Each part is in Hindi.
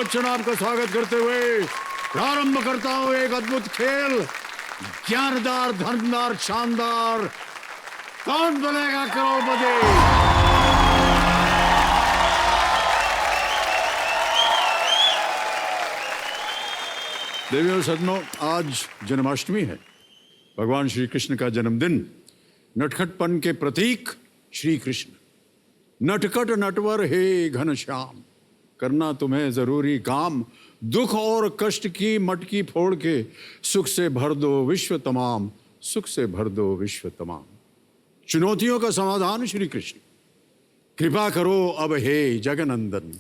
बच्चन आपका स्वागत करते हुए प्रारंभ करता हूं एक अद्भुत खेल। ज्ञानदार, धर्मदार, शानदार, कौन बनेगा करोड़पति। देवियों सज्जनों, आज जन्माष्टमी है, भगवान श्री कृष्ण का जन्मदिन। नटखटपन के प्रतीक श्री कृष्ण। नटखट नटवर हे घनश्याम, करना तुम्हें जरूरी काम। दुख और कष्ट की मटकी फोड़ के सुख से भर दो विश्व तमाम, सुख से भर दो विश्व तमाम। चुनौतियों का समाधान श्री कृष्ण। कृपा करो अब हे जगनंदन,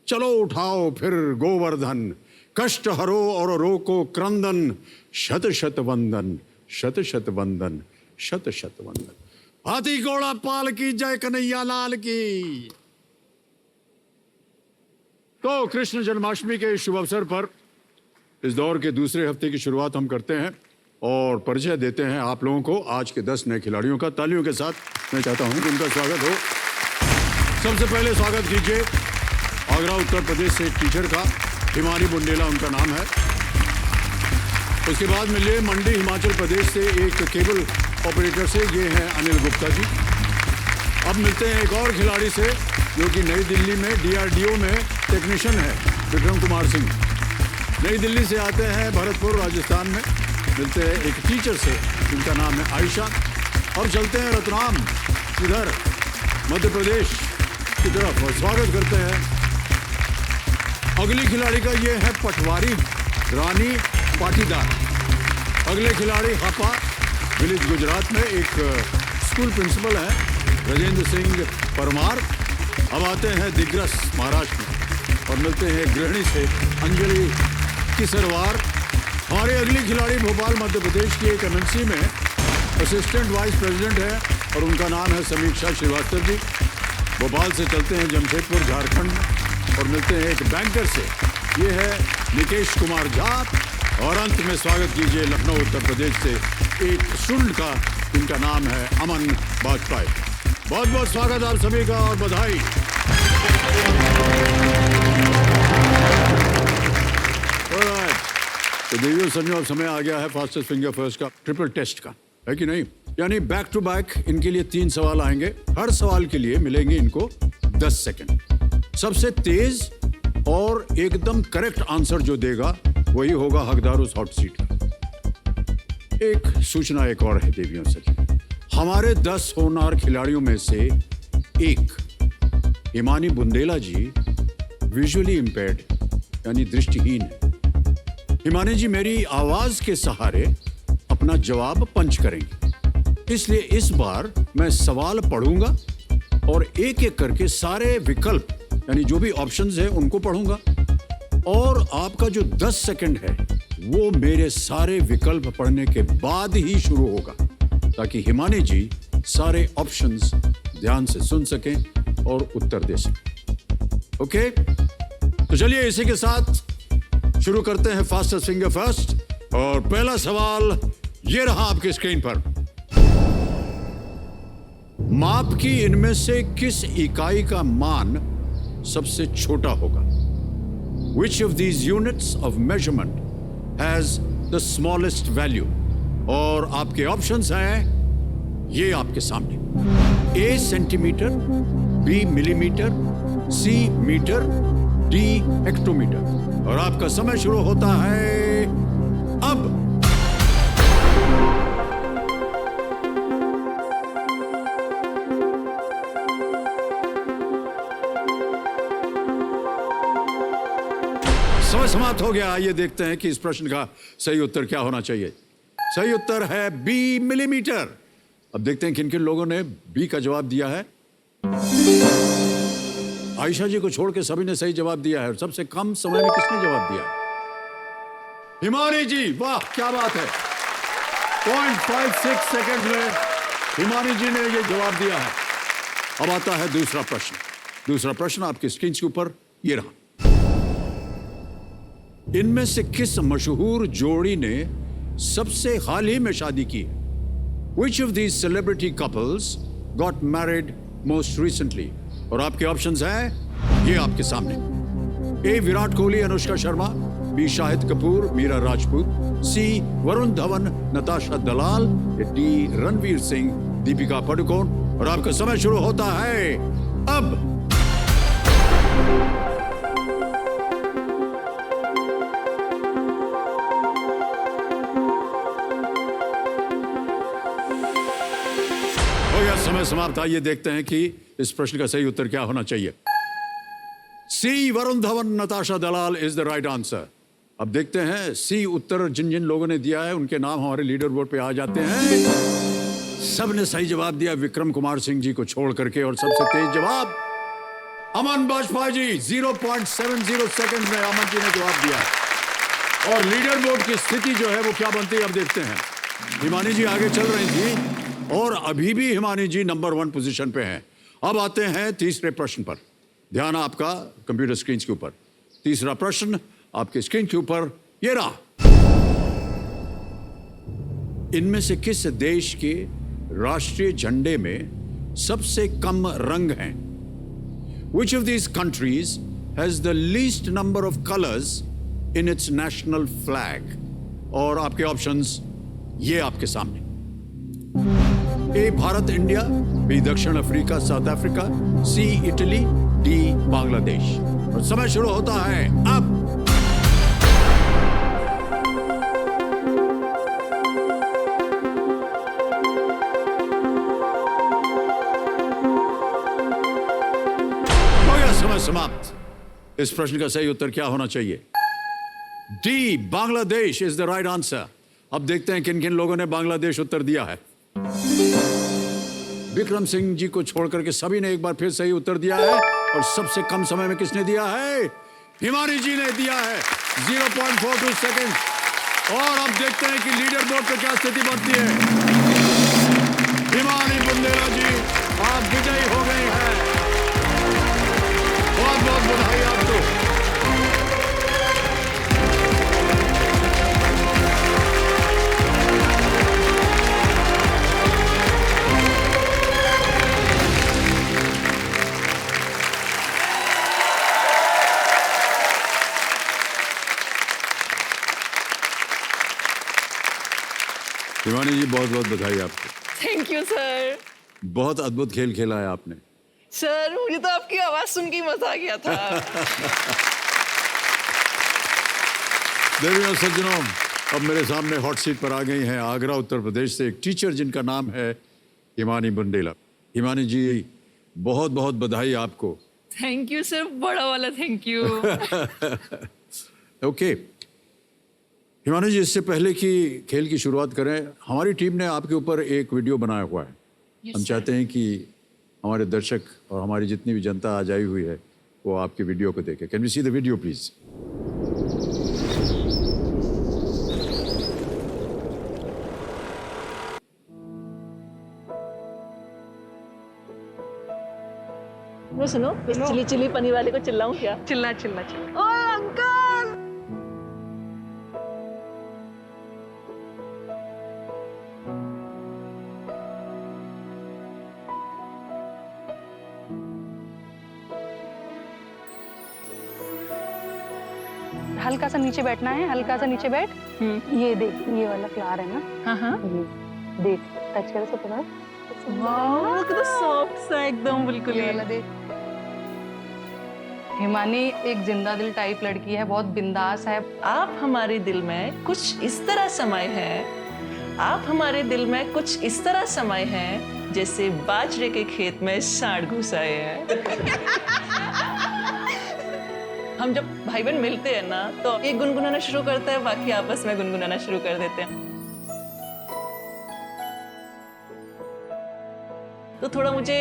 चलो उठाओ फिर गोवर्धन। कष्ट हरो और रोको क्रंदन, शत शत वंदन, शत शत वंदन, शत शत वंदन। हाथी घोड़ा पाल की जय कन्हैया लाल की। तो कृष्ण जन्माष्टमी के शुभ अवसर पर इस दौर के दूसरे हफ्ते की शुरुआत हम करते हैं और परिचय देते हैं आप लोगों को आज के 10 नए खिलाड़ियों का। तालियों के साथ मैं चाहता हूं कि उनका स्वागत हो। सबसे पहले स्वागत कीजिए आगरा उत्तर प्रदेश से एक टीचर का, हिमानी बुंदेला उनका नाम है। उसके बाद मिले मंडी हिमाचल प्रदेश से एक केबल ऑपरेटर से, ये हैं अनिल गुप्ता जी। अब मिलते हैं एक और खिलाड़ी से जो कि नई दिल्ली में DRDO में टेक्नीशियन है, विक्रम कुमार सिंह। नई दिल्ली से आते हैं भरतपुर राजस्थान में। मिलते हैं एक टीचर से, जिनका नाम है आयशा। और चलते हैं रतलाम इधर मध्य प्रदेश की तरफ और स्वागत करते हैं अगली खिलाड़ी का। ये है पटवारी रानी पाटीदार। अगले खिलाड़ी हापा विलेज गुजरात में एक स्कूल प्रिंसिपल है, राजेंद्र सिंह परमार। अब आते हैं दिग्रस महाराष्ट्र में और मिलते हैं गृहिणी से अंजलि किसरवार। हमारे अगली खिलाड़ी भोपाल मध्य प्रदेश की एक MNC में असिस्टेंट वाइस प्रेसिडेंट है और उनका नाम है समीक्षा श्रीवास्तव जी। भोपाल से चलते हैं जमशेदपुर झारखंड में और मिलते हैं एक बैंकर से, ये है निकेश कुमार झा। और अंत में स्वागत कीजिए लखनऊ उत्तर प्रदेश से एक स्टूडेंट का, जिनका नाम है अमन वाजपेयी। बहुत बहुत स्वागत आप सभी का और बधाई। तो देवियों सज्जनों, अब समय आ गया है फास्टेस्ट फिंगर फर्स्ट का ट्रिपल टेस्ट का, है कि नहीं? यानी बैक टू बैक इनके लिए 3 सवाल आएंगे। हर सवाल के लिए मिलेंगे इनको 10 सेकंड। सबसे तेज और एकदम करेक्ट आंसर जो देगा वही होगा हकदार उस हॉट सीट का। एक सूचना एक और है देवियों सज्जनों, हमारे 10 होनहार खिलाड़ियों में से एक हिमानी बुंदेला जी विजुअली इंपेयर्ड यानी दृष्टिहीन है। हिमानी जी मेरी आवाज के सहारे अपना जवाब पंच करेंगे, इसलिए इस बार मैं सवाल पढ़ूंगा और एक एक करके सारे विकल्प यानी जो भी ऑप्शंस है उनको पढ़ूंगा और आपका जो 10 सेकंड है वो मेरे सारे विकल्प पढ़ने के बाद ही शुरू होगा, ताकि हिमानी जी सारे ऑप्शंस ध्यान से सुन सकें और उत्तर दे सकें। ओके, तो चलिए इसी के साथ शुरू करते हैं फास्टेस्ट फिंगर फर्स्ट। और पहला सवाल ये रहा आपकी स्क्रीन पर। माप की इनमें से किस इकाई का मान सबसे छोटा होगा? Which of these units of measurement has the smallest value? और आपके ऑप्शंस हैं ये आपके सामने। A centimetre, B millimetre, C metre, D hectometre. और आपका समय शुरू होता है अब। समय समाप्त हो गया। आइए देखते हैं कि इस प्रश्न का सही उत्तर क्या होना चाहिए। सही उत्तर है B मिलीमीटर। अब देखते हैं किन किन लोगों ने B का जवाब दिया है। आयशा जी को छोड़ के सभी ने सही जवाब दिया है। सबसे कम समय में किसने जवाब दिया? हिमानी जी, वाह क्या बात है। 0.56 सेकंड में हिमानी जी ने ये जवाब दिया है। अब आता है दूसरा प्रश्न। दूसरा प्रश्न आपकी स्क्रीन के ऊपर ये रहा। इनमें से किस मशहूर जोड़ी ने सबसे हाल ही में शादी की? Which of these celebrity couples got married most recently? और आपके ऑप्शंस हैं ये आपके सामने। ए विराट कोहली, अनुष्का शर्मा, बी शाहिद कपूर, मीरा राजपूत, सी वरुण धवन, नताशा दलाल, डी रणवीर सिंह, दीपिका पादुकोण। और आपका समय शुरू होता है अब। हो गया समय समाप्त। आइए देखते हैं कि इस प्रश्न का सही उत्तर क्या होना चाहिए। सी वरुण धवन, नताशा दलाल इज द राइट आंसर। अब देखते हैं सी उत्तर जिन जिन लोगों ने दिया है उनके नाम हमारे लीडर बोर्ड पे आ जाते हैं। सबने सही जवाब दिया विक्रम कुमार सिंह जी को छोड़ करके, और सबसे तेज जवाब अमन बाजपेयी जी। 0.70 सेकंड में अमन जी ने जवाब दिया। और लीडर बोर्ड की स्थिति जो है वो क्या बनती है अब देखते हैं। हिमानी जी आगे चल रही थी और अभी भी हिमानी जी नंबर 1 पोजीशन पे हैं। अब आते हैं तीसरे प्रश्न पर। ध्यान आपका कंप्यूटर स्क्रीन के ऊपर। तीसरा प्रश्न आपके स्क्रीन के ऊपर ये रहा। इनमें से किस देश के राष्ट्रीय झंडे में सबसे कम रंग हैं? Which of these countries has the least number of colors in its national flag? और आपके ऑप्शंस ये आपके सामने। ए भारत इंडिया, बी दक्षिण अफ्रीका साउथ अफ्रीका, सी इटली, डी बांग्लादेश। और समय शुरू होता है अब। हो गया समय समाप्त। इस प्रश्न का सही उत्तर क्या होना चाहिए? D Bangladesh is the right answer. अब देखते हैं किन किन लोगों ने बांग्लादेश उत्तर दिया है। विक्रम सिंह जी को छोड़ करके सभी ने एक बार फिर सही उत्तर दिया है। और सबसे कम समय में किसने दिया है? हिमानी जी ने दिया है 0.42 सेकंड। और अब देखते हैं कि लीडर बोर्ड पे क्या स्थिति बनती है। हिमानी बुंदेला जी आप विजयी हो गए हैं। बहुत बहुत बधाई आपको। हिमानी जी बहुत बहुत बधाई आपको। Thank you sir. बहुत अद्भुत खेल खेला है आपने। सर मुझे तो आपकी आवाज सुन के ही मजा आ गया था। देवियों और सज्जनों, अब मेरे सामने हॉट सीट पर आ गई हैं आगरा उत्तर प्रदेश से एक टीचर जिनका नाम है हिमानी बुंदेला। हिमानी जी बहुत बहुत बधाई आपको। थैंक यू सर, बड़ा वाला थैंक यू। ओके हिमानी जी, इससे पहले कि खेल की शुरुआत करें, हमारी टीम ने आपके ऊपर एक वीडियो बनाया हुआ है। हम चाहते हैं कि हमारे दर्शक और हमारी जितनी भी जनता आज आई हुई है वो आपकी वीडियो को देखे। Can we see the video please? वो सुनो, इस चिली चिली पनीर वाले को चिल्लाऊं क्या? चिल्ला चिल्ला चिल्ला। ओ अंकल! हल्का सा नीचे बैठना है, हल्का सा नीचे बैठ। ये देख, ये वाला फ्लावर है ना। हाँ हाँ। ये देख, टच करे तो पता। वाओ, कितना सॉफ्ट सा एकदम, बिल्कुल ये ये वाला देख। हिमानी एक जिंदा दिल टाइप लड़की है, बहुत बिंदास है। आप हमारे दिल में कुछ इस तरह समाये हैं, आप हमारे दिल में कुछ इस तरह समाये हैं जैसे बाजरे के खेत में सांड घुस आए हैं। हम जब भाई बहन मिलते हैं ना तो एक गुनगुनाना शुरू करता है, बाकी आपस में गुनगुनाना शुरू कर देते हैं। तो थोड़ा मुझे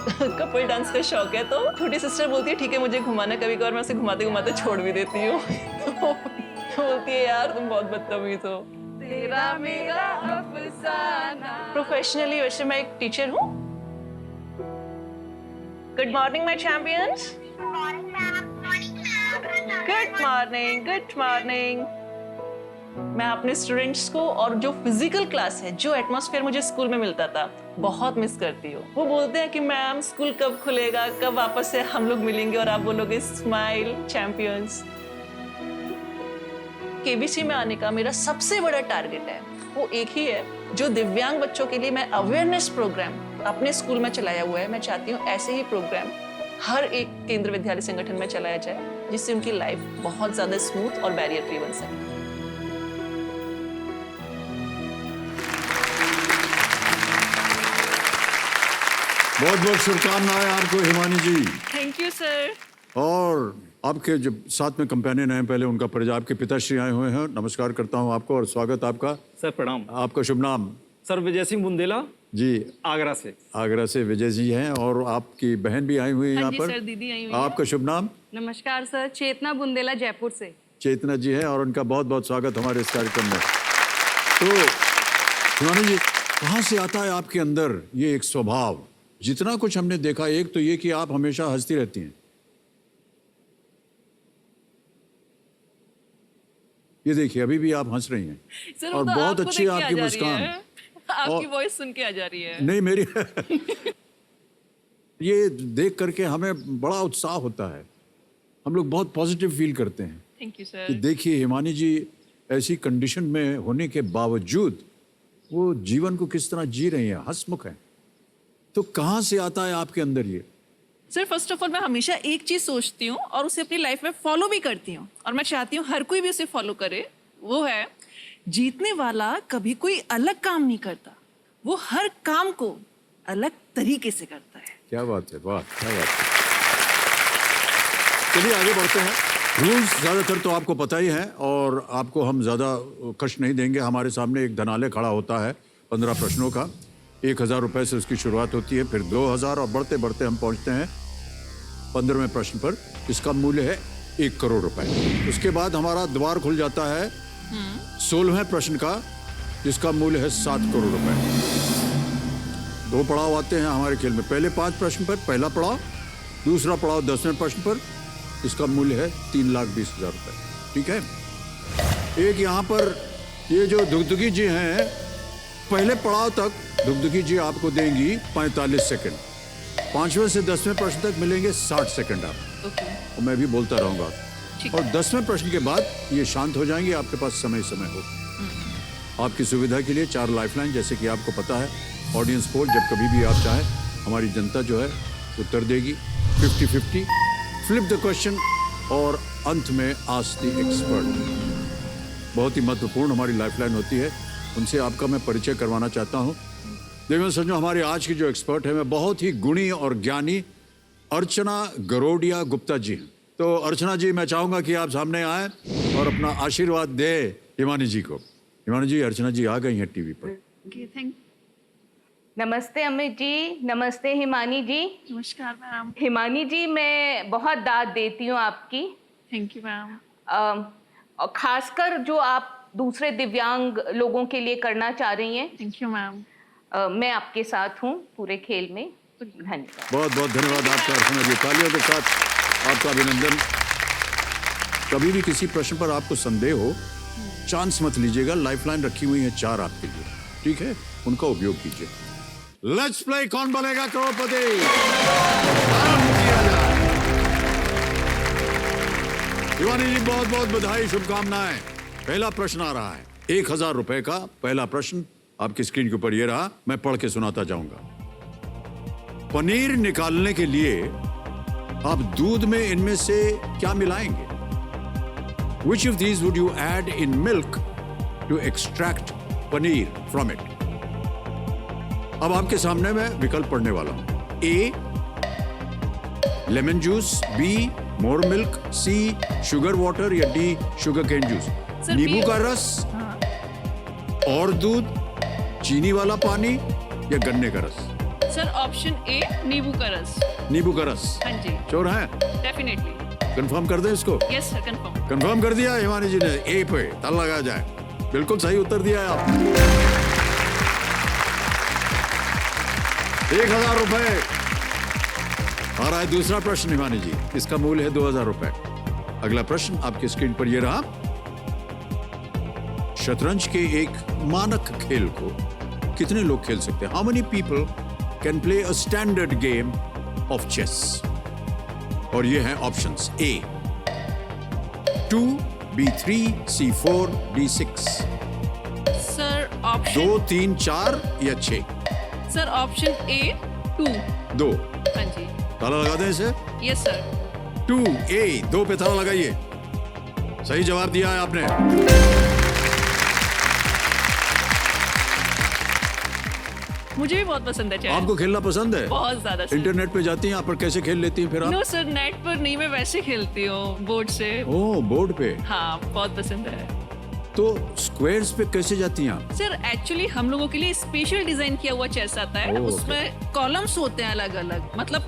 कपल डांस का शौक है, तो छोटी सिस्टर बोलती है ठीक है मुझे घुमाना, कभी कभार मैं उसे घुमाते घुमाते छोड़ भी देती हूँ। तो बोलती है यार तुम बहुत बदतमीज हो। तेरा मेरा अफसाना। प्रोफेशनली वैसे मैं एक टीचर हूँ। Good morning my champions. Good morning, good morning. मैं अपने स्टूडेंट्स को और जो फिजिकल क्लास है, जो एटमॉस्फेयर मुझे स्कूल में मिलता था, बहुत मिस करती हूँ। वो बोलते हैं कि मैम स्कूल कब खुलेगा, कब वापस से हम लोग मिलेंगे और आप बोलोगे स्माइल चैंपियंस। केबीसी में आने का मेरा सबसे बड़ा टारगेट है वो एक ही है, जो दिव्यांग बच्चों के लिए मैं अवेयरनेस प्रोग्राम अपने स्कूल में चलाया हुआ है। मैं चाहती हूँ ऐसे ही प्रोग्राम हर एक केंद्र विद्यालय संगठन में चलाया जाए, जिससे उनकी लाइफ बहुत ज्यादा स्मूथ और बैरियर फ्री बन सके। बहुत बहुत शुभकामनाएं आपको Himani ji. Thank you sir. और आपके जो साथ में कंपेनियन हैं, पहले उनका परिचय, आपके पिताश्री आए हुए हैं। नमस्कार करता हूं आपको और स्वागत आपका। सर प्रणाम। आपका शुभ नाम? सर विजय सिंह बुंदेला जी, आगरा से। आगरा से विजय जी हैं और आपकी बहन भी आई हुई है यहाँ जी पर। सर, दीदी आई हुई आपका शुभ नाम? नमस्कार सर, चेतना बुंदेला जयपुर से। चेतना जी है और उनका बहुत बहुत स्वागत हमारे इस कार्यक्रम में। तो हिमानी जी, कहाँ से आता है आपके अंदर ये एक स्वभाव? जितना कुछ हमने देखा, एक तो ये कि आप हमेशा हंसती रहती हैं। ये देखिए, अभी भी आप हंस रही हैं सर, और वो तो बहुत आपको अच्छी देख के आपकी आ जा रही मुस्कान। है। आपकी वॉइस सुन के आ जा रही है। नहीं, मेरी ये देख करके हमें बड़ा उत्साह होता है। हम लोग बहुत पॉजिटिव फील करते हैं थैंक यू कि सर। देखिए हिमानी जी ऐसी कंडीशन में होने के बावजूद वो जीवन को किस तरह जी रही हैं, हंसमुख हैं। तो कहाँ से आता है आपके अंदर ये? सर फर्स्ट ऑफ ऑल मैं हमेशा एक चीज सोचती हूँ और उसे अपनी लाइफ में फॉलो भी करती हूँ, और मैं चाहती हूँ हर कोई भी उसे फॉलो करे। वो है, जीतने वाला कभी कोई अलग काम नहीं करता, वो हर काम को अलग तरीके से करता है। क्या बात है, वाह क्या बात है। चलिए आगे बढ़ते हैं। रूल्स ज़्यादातर तो आपको पता ही है और आपको हम ज़्यादा कष्ट नहीं देंगे। हमारे सामने एक धनालय खड़ा होता है 15 प्रश्नों का। 1000 रुपये से उसकी शुरुआत होती है, फिर 2000 और बढ़ते बढ़ते हम पहुंचते हैं 15वें प्रश्न पर। इसका मूल्य है 1 करोड़ रुपए। उसके बाद हमारा द्वार खुल जाता है 16वें प्रश्न का, जिसका मूल्य है 7 करोड़ रुपए। 2 पड़ाव आते हैं हमारे खेल में। पहले 5 प्रश्न पर पहला पड़ाव, दूसरा पड़ाव 10वें प्रश्न पर, इसका मूल्य है 3,20,000 रुपए। ठीक है। एक यहाँ पर ये जो दुगदुगी जी हैं, पहले पड़ाव तक दुगदुगी जी आपको देंगी 45 सेकंड, 5वें से 10वें प्रश्न तक मिलेंगे 60 सेकंड आप। और मैं भी बोलता रहूंगा। और 10वें प्रश्न के बाद ये शांत हो जाएंगे, आपके पास समय हो। आपकी सुविधा के लिए 4 लाइफलाइन, जैसे कि आपको पता है, ऑडियंस पोल, जब कभी भी आप चाहें हमारी जनता जो है उत्तर देगी। 50-50, फ्लिप द क्वेश्चन और अंत में आस्क द एक्सपर्ट। बहुत ही महत्वपूर्ण हमारी लाइफलाइन होती है, उनसे आपका मैं परिचय करवाना चाहता हूँ। देखो सज्जनों, हमारे आज की जो एक्सपर्ट है, मैं बहुत ही गुणी और ज्ञानी अर्चना गरोडिया गुप्ता जी हैं। तो अर्चना जी, मैं चाहूंगा कि आप सामने आए और अपना आशीर्वाद दे हिमानी जी को। हिमानी जी, अर्चना जी आ गई हैं टीवी पर। थैंक। नमस्ते अमित जी, नमस्ते हिमानी जी। नमस्कार मैम। हिमानी जी, मैं बहुत दाद देती हूँ आपकी। Thank you ma'am. और खासकर जो आप दूसरे दिव्यांग लोगों के लिए करना चाह रही हैं। Thank you ma'am. मैं आपके साथ हूँ पूरे खेल में। धन्यवाद। बहुत बहुत धन्यवाद आपका अर्चना जी। तालियों के साथ आपका अभिनंदन। कभी भी किसी प्रश्न पर आपको संदेह हो, चांस मत लीजिएगा। लाइफलाइन रखी हुई है 4 आपके लिए, ठीक है? उनका उपयोग कीजिए। लेट्स प्ले कौन बनेगा करोड़पति। शिवानी जी, बहुत बहुत बधाई, शुभकामनाएं। पहला प्रश्न आ रहा है 1000 रुपए का। पहला प्रश्न आपकी स्क्रीन के ऊपर ये रहा, मैं पढ़ के सुनाता जाऊंगा। पनीर निकालने के लिए आप दूध में इनमें से क्या मिलाएंगे? Which of these would you add in milk to extract paneer from it? अब आपके सामने मैं विकल्प पढ़ने वाला हूं। A, lemon juice, B, more milk, C, sugar water, या D, sugar cane juice. Sir, नींबू B- का रस और दूध, चीनी वाला पानी, या गन्ने का रस? सर ऑप्शन ए, नींबू का रस। नींबू का रस। हाँ जी, श्योर हैं? डेफिनेटली। कंफर्म कर दें इसको? Yes sir, confirm. कंफर्म कर दिया हिमानी जी ने। ए पे ताला लगा जाए। बिल्कुल सही उत्तर दिया है आपने। 1000 रुपए। आ रहा है दूसरा प्रश्न हिमानी जी, इसका मूल्य है 2000 रुपए। अगला प्रश्न आपकी स्क्रीन पर ये रहा। शतरंज के एक मानक खेल को कितने लोग खेल सकते हैं? How many people can play a standard game of chess? और ये हैं ऑप्शंस: ए 2, B3, C4, D6। Sir option 2, 3, 4 या 6? सर ऑप्शन ए 2। 2। हाँ जी। ताला लगा दें इसे? Yes sir. 2, A 2 पे ताला लगाइए। सही जवाब दिया है आपने। मुझे भी बहुत पसंद है चेस। आपको खेलना पसंद है? बहुत ज्यादा सर। इंटरनेट पे जाती हैं आप, पर कैसे खेल लेती हैं फिर आप? नो सर, नेट पर नहीं, मैं वैसे खेलती हूँ बोर्ड से। ओह, बोर्ड पे। हाँ, बहुत पसंद है। तो स्क्वायर्स पे कैसे जाती हैं आप? सर एक्चुअली हम लोगों के लिए स्पेशल डिजाइन किया हुआ चेस आता है। ओह, उसमें कॉलम्स होते हैं अलग अलग, मतलब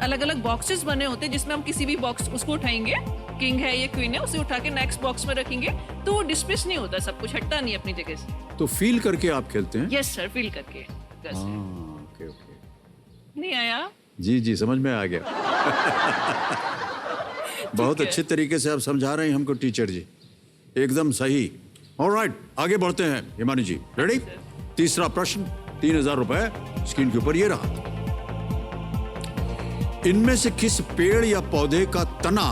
अलग अलग बॉक्सेस बने होते हैं, जिसमें हम किसी भी बॉक्स उसको उठाएंगे, किंग है या क्वीन है, उसे उठा के नेक्स्ट बॉक्स में रखेंगे तो वो डिस्प्लेस नहीं होता, सब कुछ हटता नहीं अपनी जगह से। तो फील करके आप खेलते हैं? यस सर, फील करके। जैसे ओके ओके। नहीं आया? जी जी, समझ में आ गया। बहुत है। अच्छे तरीके से आप समझा रहे हैं हमको टीचर जी, एकदम सही। ऑलराइट, आगे बढ़ते हैं हिमानी जी। रेडी? तीसरा प्रश्न, 3000 रुपए स्क्रीन के ऊपर ये रहा। इनमें से किस पेड़ या पौधे का तना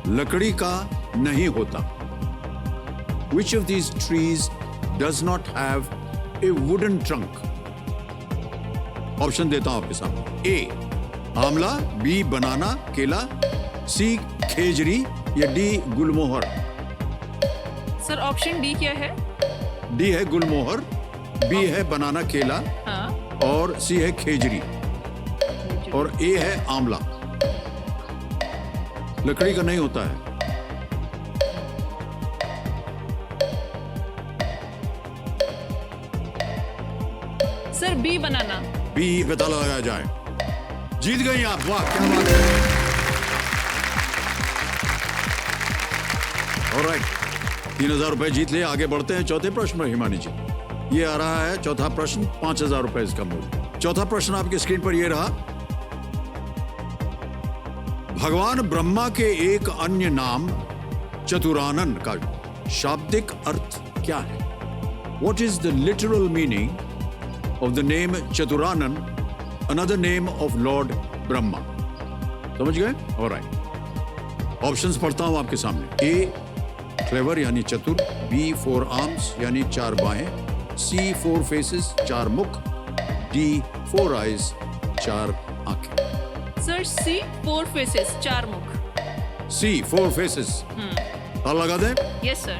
लकड़ी का नहीं होता? Which of these trees does not have a wooden trunk? Option देता हूं आपके सामने। ए आंवला, बी बनाना केला, सी खेजरी या डी गुलमोहर? सर ऑप्शन डी क्या है? डी है गुलमोहर, बी है बनाना केला हाँ। और सी है खेजरी और ए है आंवला। लकड़ी का नहीं होता है। सर बी बनाना। बी पे ताला लगाया जाए। जीत गई आप, वाह क्या बात है। ऑलराइट, 3000 रुपए जीत लिए। आगे बढ़ते हैं चौथे प्रश्न में हिमानी जी। ये आ रहा है चौथा प्रश्न, 5000 रुपए इसका मूल्य। चौथा प्रश्न आपकी स्क्रीन पर ये रहा। भगवान ब्रह्मा के एक अन्य नाम चतुरानन का शाब्दिक अर्थ क्या है? What is the literal meaning of the name Chaturanan, another name of Lord Brahma? समझ गए? ऑलराइट, ऑप्शंस पढ़ता हूं आपके सामने। ए क्लेवर यानी चतुर, बी 4 आर्म्स यानी 4 बाहें, सी 4 फेसेस 4 मुख, डी 4 आइज 4 आंखें। सर सी 4 फेसेस 4 मुख। सी 4 फेसेस, ताला लगा दें? Yes sir.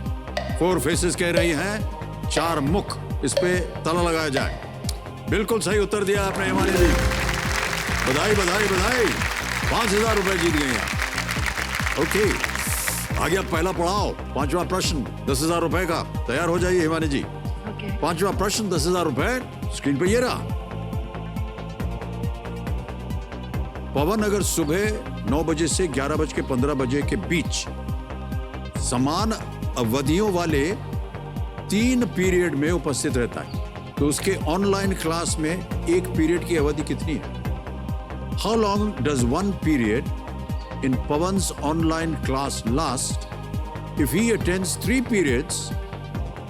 4 फेसेस कह रही हैं, 4 मुख, इस पे ताला लगाया जाए। बिल्कुल सही उत्तर दिया आपने हिमानी जी। बधाई बधाई बधाई, 5000 रुपए जीत गए आप। ओके, आ गया पहला पड़ाव, 5वां प्रश्न 10000 रुपए का। तैयार हो जाइए हिमानी जी। ओके। 5वां प्रश्न 10000 रुपए स्क्रीन पे ये रहा। पवन अगर सुबह 9 बजे से 11:15 बजे के बीच समान अवधियों वाले 3 पीरियड में उपस्थित रहता है, तो उसके ऑनलाइन क्लास में एक पीरियड की अवधि कितनी है? How long does 1 period in Pawan's online class last if he attends 3 periods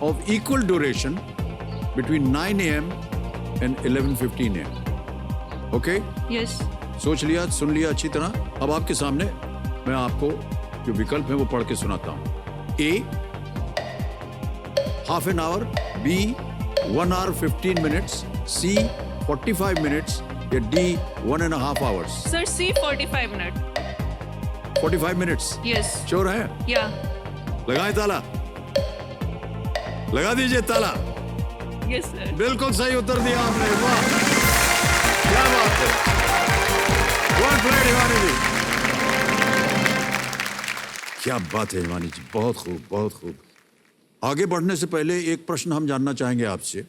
of equal duration between 9 a.m. and 11:15 a.m. Okay? Yes. सोच लिया, सुन लिया अच्छी तरह। अब आपके सामने मैं आपको जो विकल्प है वो पढ़ के सुनाता हूं। A half an hour, B 1 hour 15 minutes, C 45 minutes या D 1.5 hours? Sir C 45 minute. 45 minutes? Yes. Sure है? या। लगाए ताला, लगा दीजिए ताला। Yes sir. बिल्कुल सही उत्तर दिया आपने, वाह क्या बात है। Well played, हिमानी जी। क्या बात है हिमानी जी, बहुत खूब बहुत खूब। आगे बढ़ने से पहले एक प्रश्न हम जानना चाहेंगे आपसे।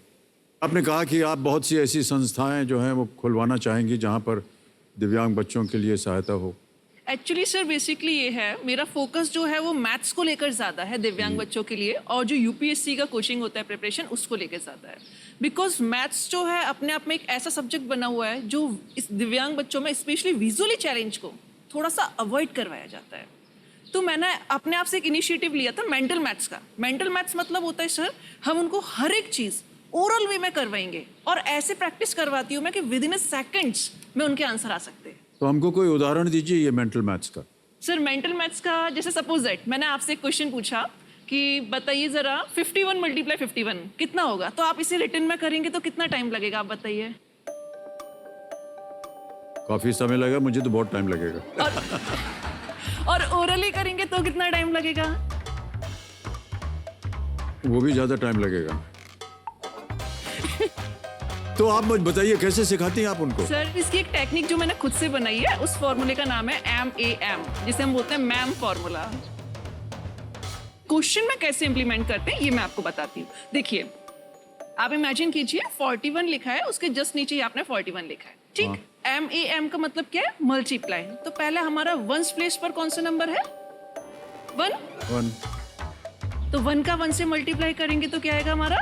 आपने कहा कि आप बहुत सी ऐसी संस्थाएं जो हैं वो खुलवाना चाहेंगी जहां पर दिव्यांग बच्चों के लिए सहायता हो। एक्चुअली सर बेसिकली ये है, मेरा फोकस जो है वो मैथ्स को लेकर ज़्यादा है दिव्यांग बच्चों के लिए, और जो यूपीएससी का कोचिंग होता है प्रिपरेशन, उसको लेकर ज़्यादा है। बिकॉज मैथ्स जो है अपने आप में एक ऐसा सब्जेक्ट बना हुआ है जो इस दिव्यांग बच्चों में स्पेशली विजुअली चैलेंज को थोड़ा सा अवॉइड करवाया जाता है। तो मैंने अपने आप से एक इनिशिएटिव लिया था मेंटल मैथ्स का। मेंटल मैथ्स मतलब होता है सर, हम उनको हर एक चीज ओरल वे में करवाएंगे और ऐसे प्रैक्टिस करवाती हूँ मैं कि विद इन अ सेकंड्स में उनके आंसर आ सकते हैं। तो हमको कोई उदाहरण दीजिए ये मेंटल मैथ्स का। सर मेंटल मैथ्स का जैसे सपोज दैट मैंने आपसे एक क्वेश्चन पूछा कि बताइए जरा 51 मल्टीप्लाई 51 कितना होगा, तो आप इसे रिटन में करेंगे तो कितना टाइम लगेगा आप बताइए। काफी समय लगेगा, मुझे तो बहुत टाइम लगेगा। और ओरली करेंगे तो कितना टाइम लगेगा? वो भी ज्यादा टाइम लगेगा। तो आप मुझे बताइए कैसे सिखाती हैं आप उनको? सर इसकी एक टेक्निक जो मैंने खुद से बनाई है, उस फॉर्मूले का नाम है MAM, जिसे हम बोलते हैं मैम फॉर्मूला। क्वेश्चन में कैसे इंप्लीमेंट करते हैं ये मैं आपको बताती हूँ। देखिए आप इमेजिन कीजिए 41 लिखा है, उसके जस्ट नीचे ही आपने 41 लिखा है, ठीक। MAM का मतलब क्या है? मल्टीप्लाई। तो पहले हमारा वंस प्लेस पर कौन सा नंबर है? 1। तो 1 का 1 से मल्टीप्लाई करेंगे तो क्या आएगा हमारा?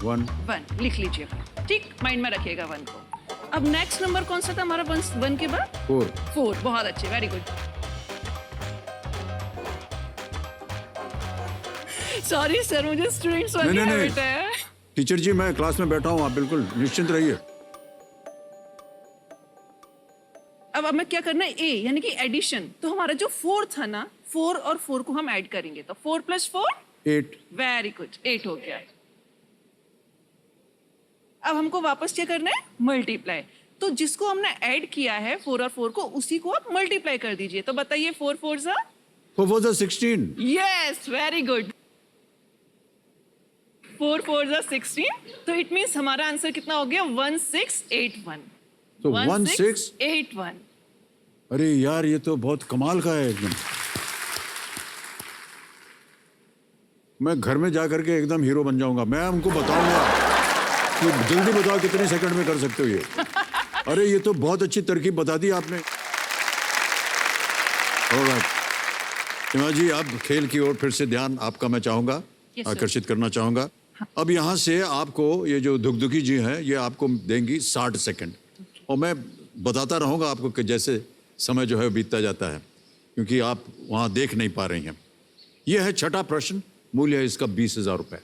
1 लिख लीजिए, ठीक, माइंड में रखिएगा 1 को। अब नेक्स्ट नंबर कौन सा था हमारा 1 के बाद? 4। बहुत अच्छे, वेरी गुड। सॉरी सर, मुझे स्टूडेंट्स वाली हैबिट है। टीचर जी मैं क्लास में बैठा हूँ, आप बिल्कुल निश्चिंत रहिए। अब हमें क्या करना है? A यानी कि एडिशन। तो हमारा जो 4 था ना, 4 और 4 को हम ऐड करेंगे तो 4 + 4 8। वेरी गुड, 8 हो गया। अब हमको वापस क्या करना है? मल्टीप्लाई। तो जिसको हमने ऐड किया है 4 और 4 को, उसी को आप मल्टीप्लाई कर दीजिए। तो बताइए 4 4 सा 16। Yes, very good. 4 4 सा 16। तो इट मींस हमारा आंसर कितना हो गया? 1681। तो 1681। अरे यार ये तो बहुत कमाल का है एकदम। मैं घर में जाकर के एकदम हीरो बन जाऊंगा। मैं हमको बताऊंगा कि जल्दी बताओ कितने सेकंड में कर सकते हो ये। अरे ये तो बहुत अच्छी तरकीब बता दी आपने। हिमा जी अब खेल की ओर फिर से ध्यान आपका मैं चाहूंगा, आकर्षित करना चाहूंगा। अब यहाँ से आपको ये जो दुगदुगी जी हैं ये आपको देंगी 60 सेकंड और मैं बताता रहूंगा आपको कि जैसे समय जो है बीतता जाता है, क्योंकि आप वहां देख नहीं पा रही हैं। यह है छठा प्रश्न, मूल्य है इसका 20,000 रुपए।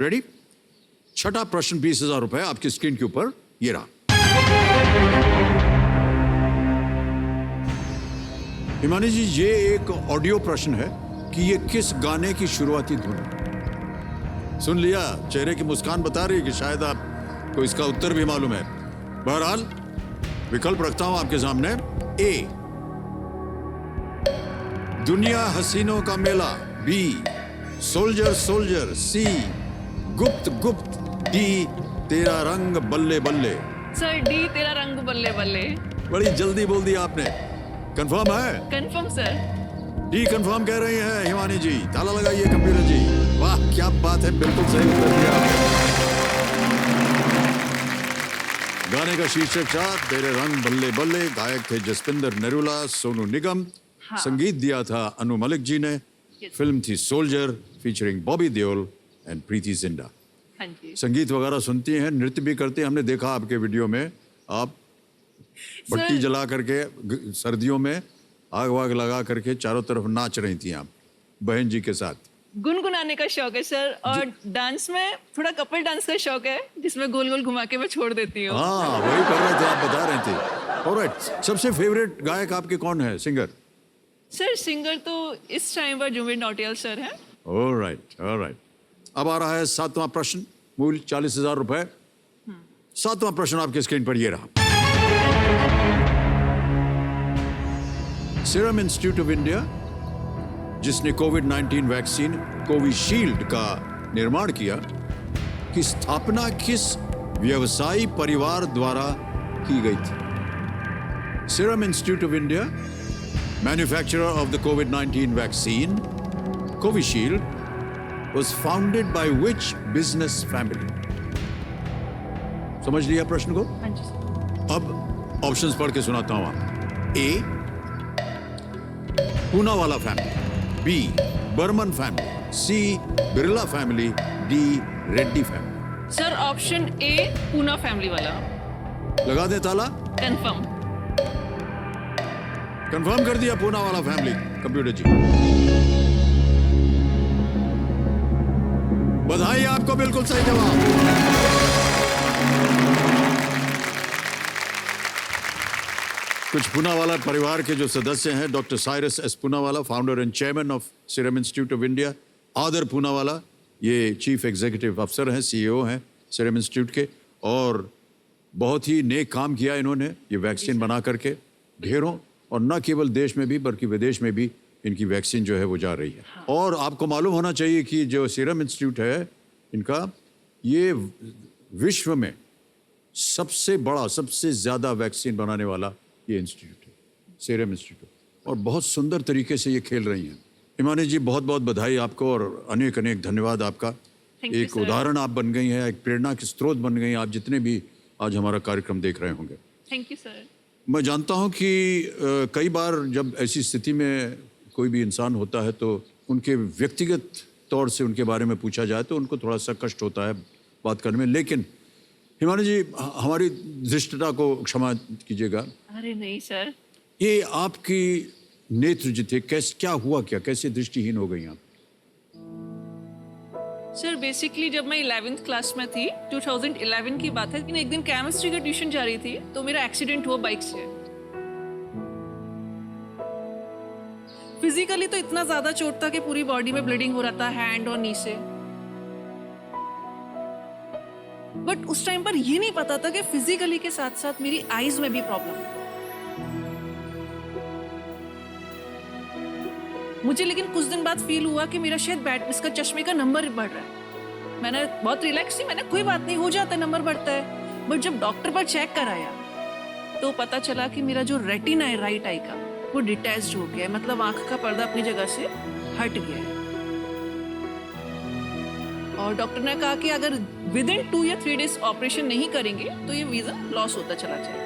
रेडी? छठा प्रश्न 20,000 रुपए आपकी स्क्रीन के ऊपर ये रहा। हिमानी जी ये एक ऑडियो प्रश्न है कि ये किस गाने की शुरुआती धुन है? सुन लिया? चेहरे की मुस्कान बता रही है कि शायद आपको इसका उत्तर भी मालूम है। बहरहाल विकल्प रखता हूं आपके सामने। A दुनिया हसीनों का मेला, B सोल्जर सोल्जर, C गुप्त गुप्त, D तेरा रंग बल्ले बल्ले। सर D तेरा रंग बल्ले बल्ले। बड़ी जल्दी बोल दिया आपने। कंफर्म है? Confirm sir. D कंफर्म कह रही हैं हिमानी जी। ताला लगाइए कंप्यूटर जी। वाह क्या बात है, बिल्कुल सही उत्तर दिया आपने। गाने का शीर्षक था तेरे रंग बल्ले बल्ले। गायक थे जसपिंदर नरूला, सोनू निगम। हाँ। संगीत दिया था अनु मलिक जी ने। फिल्म थी Soldier featuring Bobby Deol and Preity Zinta. हाँ जी। संगीत वगैरह सुनती हैं, नृत्य भी करते हैं। हमने देखा आपके वीडियो में आप बत्ती जला करके सर्दियों में आग वाग लगा करके चारों तरफ नाच रही थी आप बहन जी के साथ। गुनगुनाने का शौक है सर, और डांस में थोड़ा कपल डांस का शौक है, जिसमें गोल गोल घुमा के मैं छोड़ देती हूँ। हाँ वही कर रहे थे, आप बता रहे थे। ऑलराइट, सबसे फेवरेट गायक आपके कौन है, सिंगर? सर सिंगर तो इस टाइम पर जुबिन नौटियाल सर हैं। Alright alright. अब आ रहा है 7वां प्रश्न, मूल्य 40,000 रुपए। 7वां प्रश्न आपके स्क्रीन पर ये रहा। सीरम इंस्टीट्यूट ऑफ इंडिया, जिसने कोविड-19 वैक्सीन कोविशील्ड का निर्माण किया, की स्थापना किस व्यवसायी परिवार द्वारा की गई थी? Serum institute of India, manufacturer of the covid vaccine Covishield, was founded by which business family? समझ लिया प्रश्न को? हाँ जी सर। अब ऑप्शंस पढ़ के सुनाता हूं आप। A Poonawalla family, B Burman family, C Birla family, D Reddy family. Sir option A Poona family वाला। लगा दे ताला। कंफर्म। कंफर्म कर दिया पूना वाला फैमिली कंप्यूटर जी। बधाई आपको, बिल्कुल सही जवाब। कुछ पूनावाला परिवार के जो सदस्य हैं, doctor Cyrus S Poonawalla, founder and chairman of serum institute of India, आदर पूनावाला, ये चीफ एग्जीक्यूटिव अफसर हैं, सीईओ हैं सीरम इंस्टीट्यूट के, और बहुत ही नेक काम किया इन्होंने ये वैक्सीन बना करके ढेरों, और न केवल देश में भी बल्कि विदेश में भी इनकी वैक्सीन जो है वो जा रही है। और आपको मालूम होना चाहिए कि जो सीरम इंस्टीट्यूट है इनका, ये विश्व में सबसे बड़ा, सबसे ज़्यादा वैक्सीन बनाने वाला ये इंस्टीट्यूट है, सीरम इंस्टीट्यूट, और बहुत सुंदर तरीके से ये खेल रही हैं। हिमानी जी, बहुत बहुत बधाई आपको और अनेक अनेक धन्यवाद आपका। एक उदाहरण आप बन गई हैं, एक प्रेरणा के स्रोत बन गई हैं आप जितने भी आज हमारा कार्यक्रम देख रहे होंगे। Thank you sir. मैं जानता हूं कि कई बार जब ऐसी स्थिति में कोई भी इंसान होता है तो उनके व्यक्तिगत तौर से उनके बारे में पूछा जाए तो उनको थोड़ा सा कष्ट होता है बात करने में, लेकिन हिमानी जी हमारी धृष्टता को क्षमा कीजिएगा। अरे नहीं सर। ये आपकी नेत्र जो थे, कैसे, क्या हुआ, क्या कैसे दृष्टिहीन हो गई आप? सर बेसिकली जब मैं 11th क्लास में थी, 2011 की बात है, लेकिन एक दिन केमिस्ट्री का ट्यूशन जा रही थी तो मेरा एक्सीडेंट हुआ बाइक से। फिजिकली तो इतना ज्यादा चोट था कि पूरी बॉडी में ब्लीडिंग हो रहा था, हैंड और नी से। बट उस टाइम पर ये नहीं पता था कि फिजिकली के साथ साथ मेरी आईज में भी प्रॉब्लम है। मुझे लेकिन कुछ दिन बाद फील हुआ कि मेरा शायद इसका चश्मे का नंबर बढ़ रहा है। मैंने बहुत रिलैक्स थी, मैंने कोई बात नहीं, हो जाता है, नंबर बढ़ता है। बट जब डॉक्टर पर चेक कराया तो पता चला कि मेरा जो रेटिना है राइट आई का, वो डिटैच्ड हो गया है, मतलब आंख का पर्दा अपनी जगह से हट गया है। और डॉक्टर ने कहा कि अगर विद इन 2 या 3 डेज ऑपरेशन नहीं करेंगे तो ये विजन लॉस होता चला जाएगा।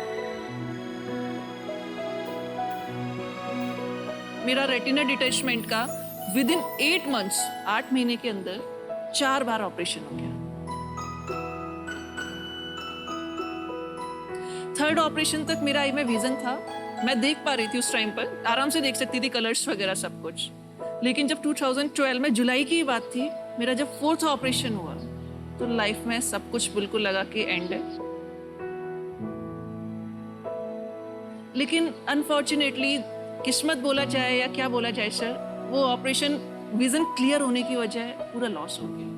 मेरा रेटिना डिटैचमेंट का विद इन 8 मंथ्स, 8 महीने के अंदर 4 बार ऑपरेशन हो गया। 3rd ऑपरेशन तक मेरा आई में विजन था, मैं देख पा रही थी उस टाइम पर, आराम से देख सकती थी कलर्स वगैरह सब कुछ। लेकिन जब 2012 में जुलाई की बात थी, मेरा जब 4th ऑपरेशन हुआ तो लाइफ में सब कुछ बिल्कुल लगा कि एंड है। लेकिन अनफॉर्चुनेटली, किस्मत बोला जाए या क्या बोला जाए सर, वो ऑपरेशन विजन क्लियर होने की वजह पूरा लॉस हो गया।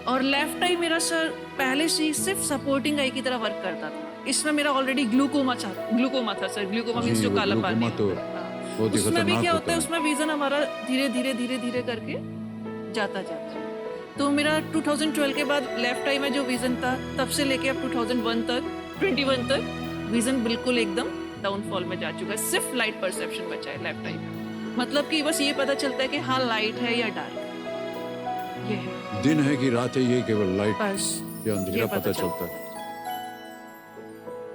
और लेफ्ट आई मेरा सर पहले से ही सिर्फ सपोर्टिंग आई की तरह वर्क करता था। इसमें मेरा ऑलरेडी ग्लूकोमा था सर। ग्लूकोमा मींस जो काला पानी तो उसमें भी क्या होता है, उसमें विजन हमारा धीरे धीरे करके जाता है। तो मेरा 2012 के बाद लेफ्ट आई में जो विजन था, तब से लेके अब 2021 तक विजन बिल्कुल एकदम डाउनफॉल में जा चुका है। सिर्फ लाइट परसेप्शन बचा है लेफ्ट आई में, मतलब कि बस ये पता चलता है कि हाँ लाइट है या डार्क है, ये है, दिन है कि रात है, ये केवल लाइट बस या अंधेरा ये पता चलता है।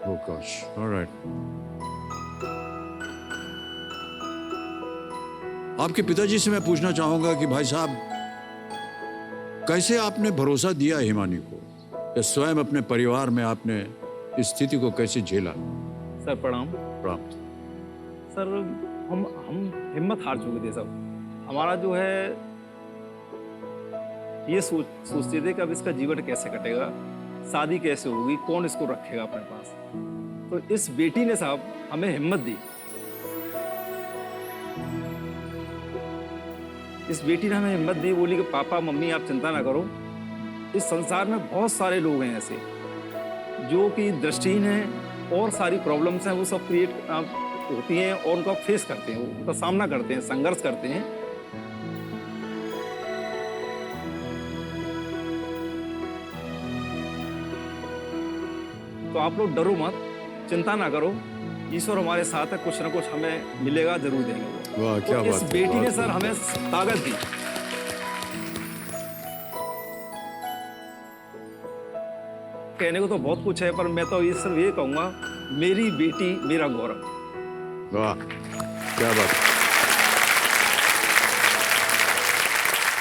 Oh gosh, all right. आपके पिताजी से मैं पूछना चाहूंगा कि भाई साहब, कैसे आपने भरोसा दिया हिमानी को, या स्वयं अपने परिवार में आपने इस स्थिति को कैसे झेला? सर प्रणाम। प्राप्त सर हम हिम्मत हार चुके थे सब। हमारा जो है ये सोचते थे कि अब इसका जीवन कैसे कटेगा, शादी कैसे होगी, कौन इसको रखेगा अपने पास। तो इस बेटी ने साहब हमें हिम्मत दी। इस बेटी ने हमें हिम्मत दी, बोली कि पापा मम्मी आप चिंता ना करो, इस संसार में बहुत सारे लोग हैं ऐसे जो कि दृष्टिहीन हैं और सारी प्रॉब्लम्स हैं वो सब क्रिएट होती हैं और उनका फेस करते हैं, उनका सामना करते हैं, संघर्ष करते हैं। तो आप लोग डरो मत, चिंता ना करो, ईश्वर हमारे साथ है, कुछ ना कुछ हमें मिलेगा, जरूर देंगे वो। वाह क्या तो इस बात, बेटी ने बात सर है। हमें ताकत दी। कहने को तो बहुत कुछ है, पर मैं तो ये सिर्फ ये कहूंगा, मेरी बेटी मेरा गौरव। वाह क्या बात।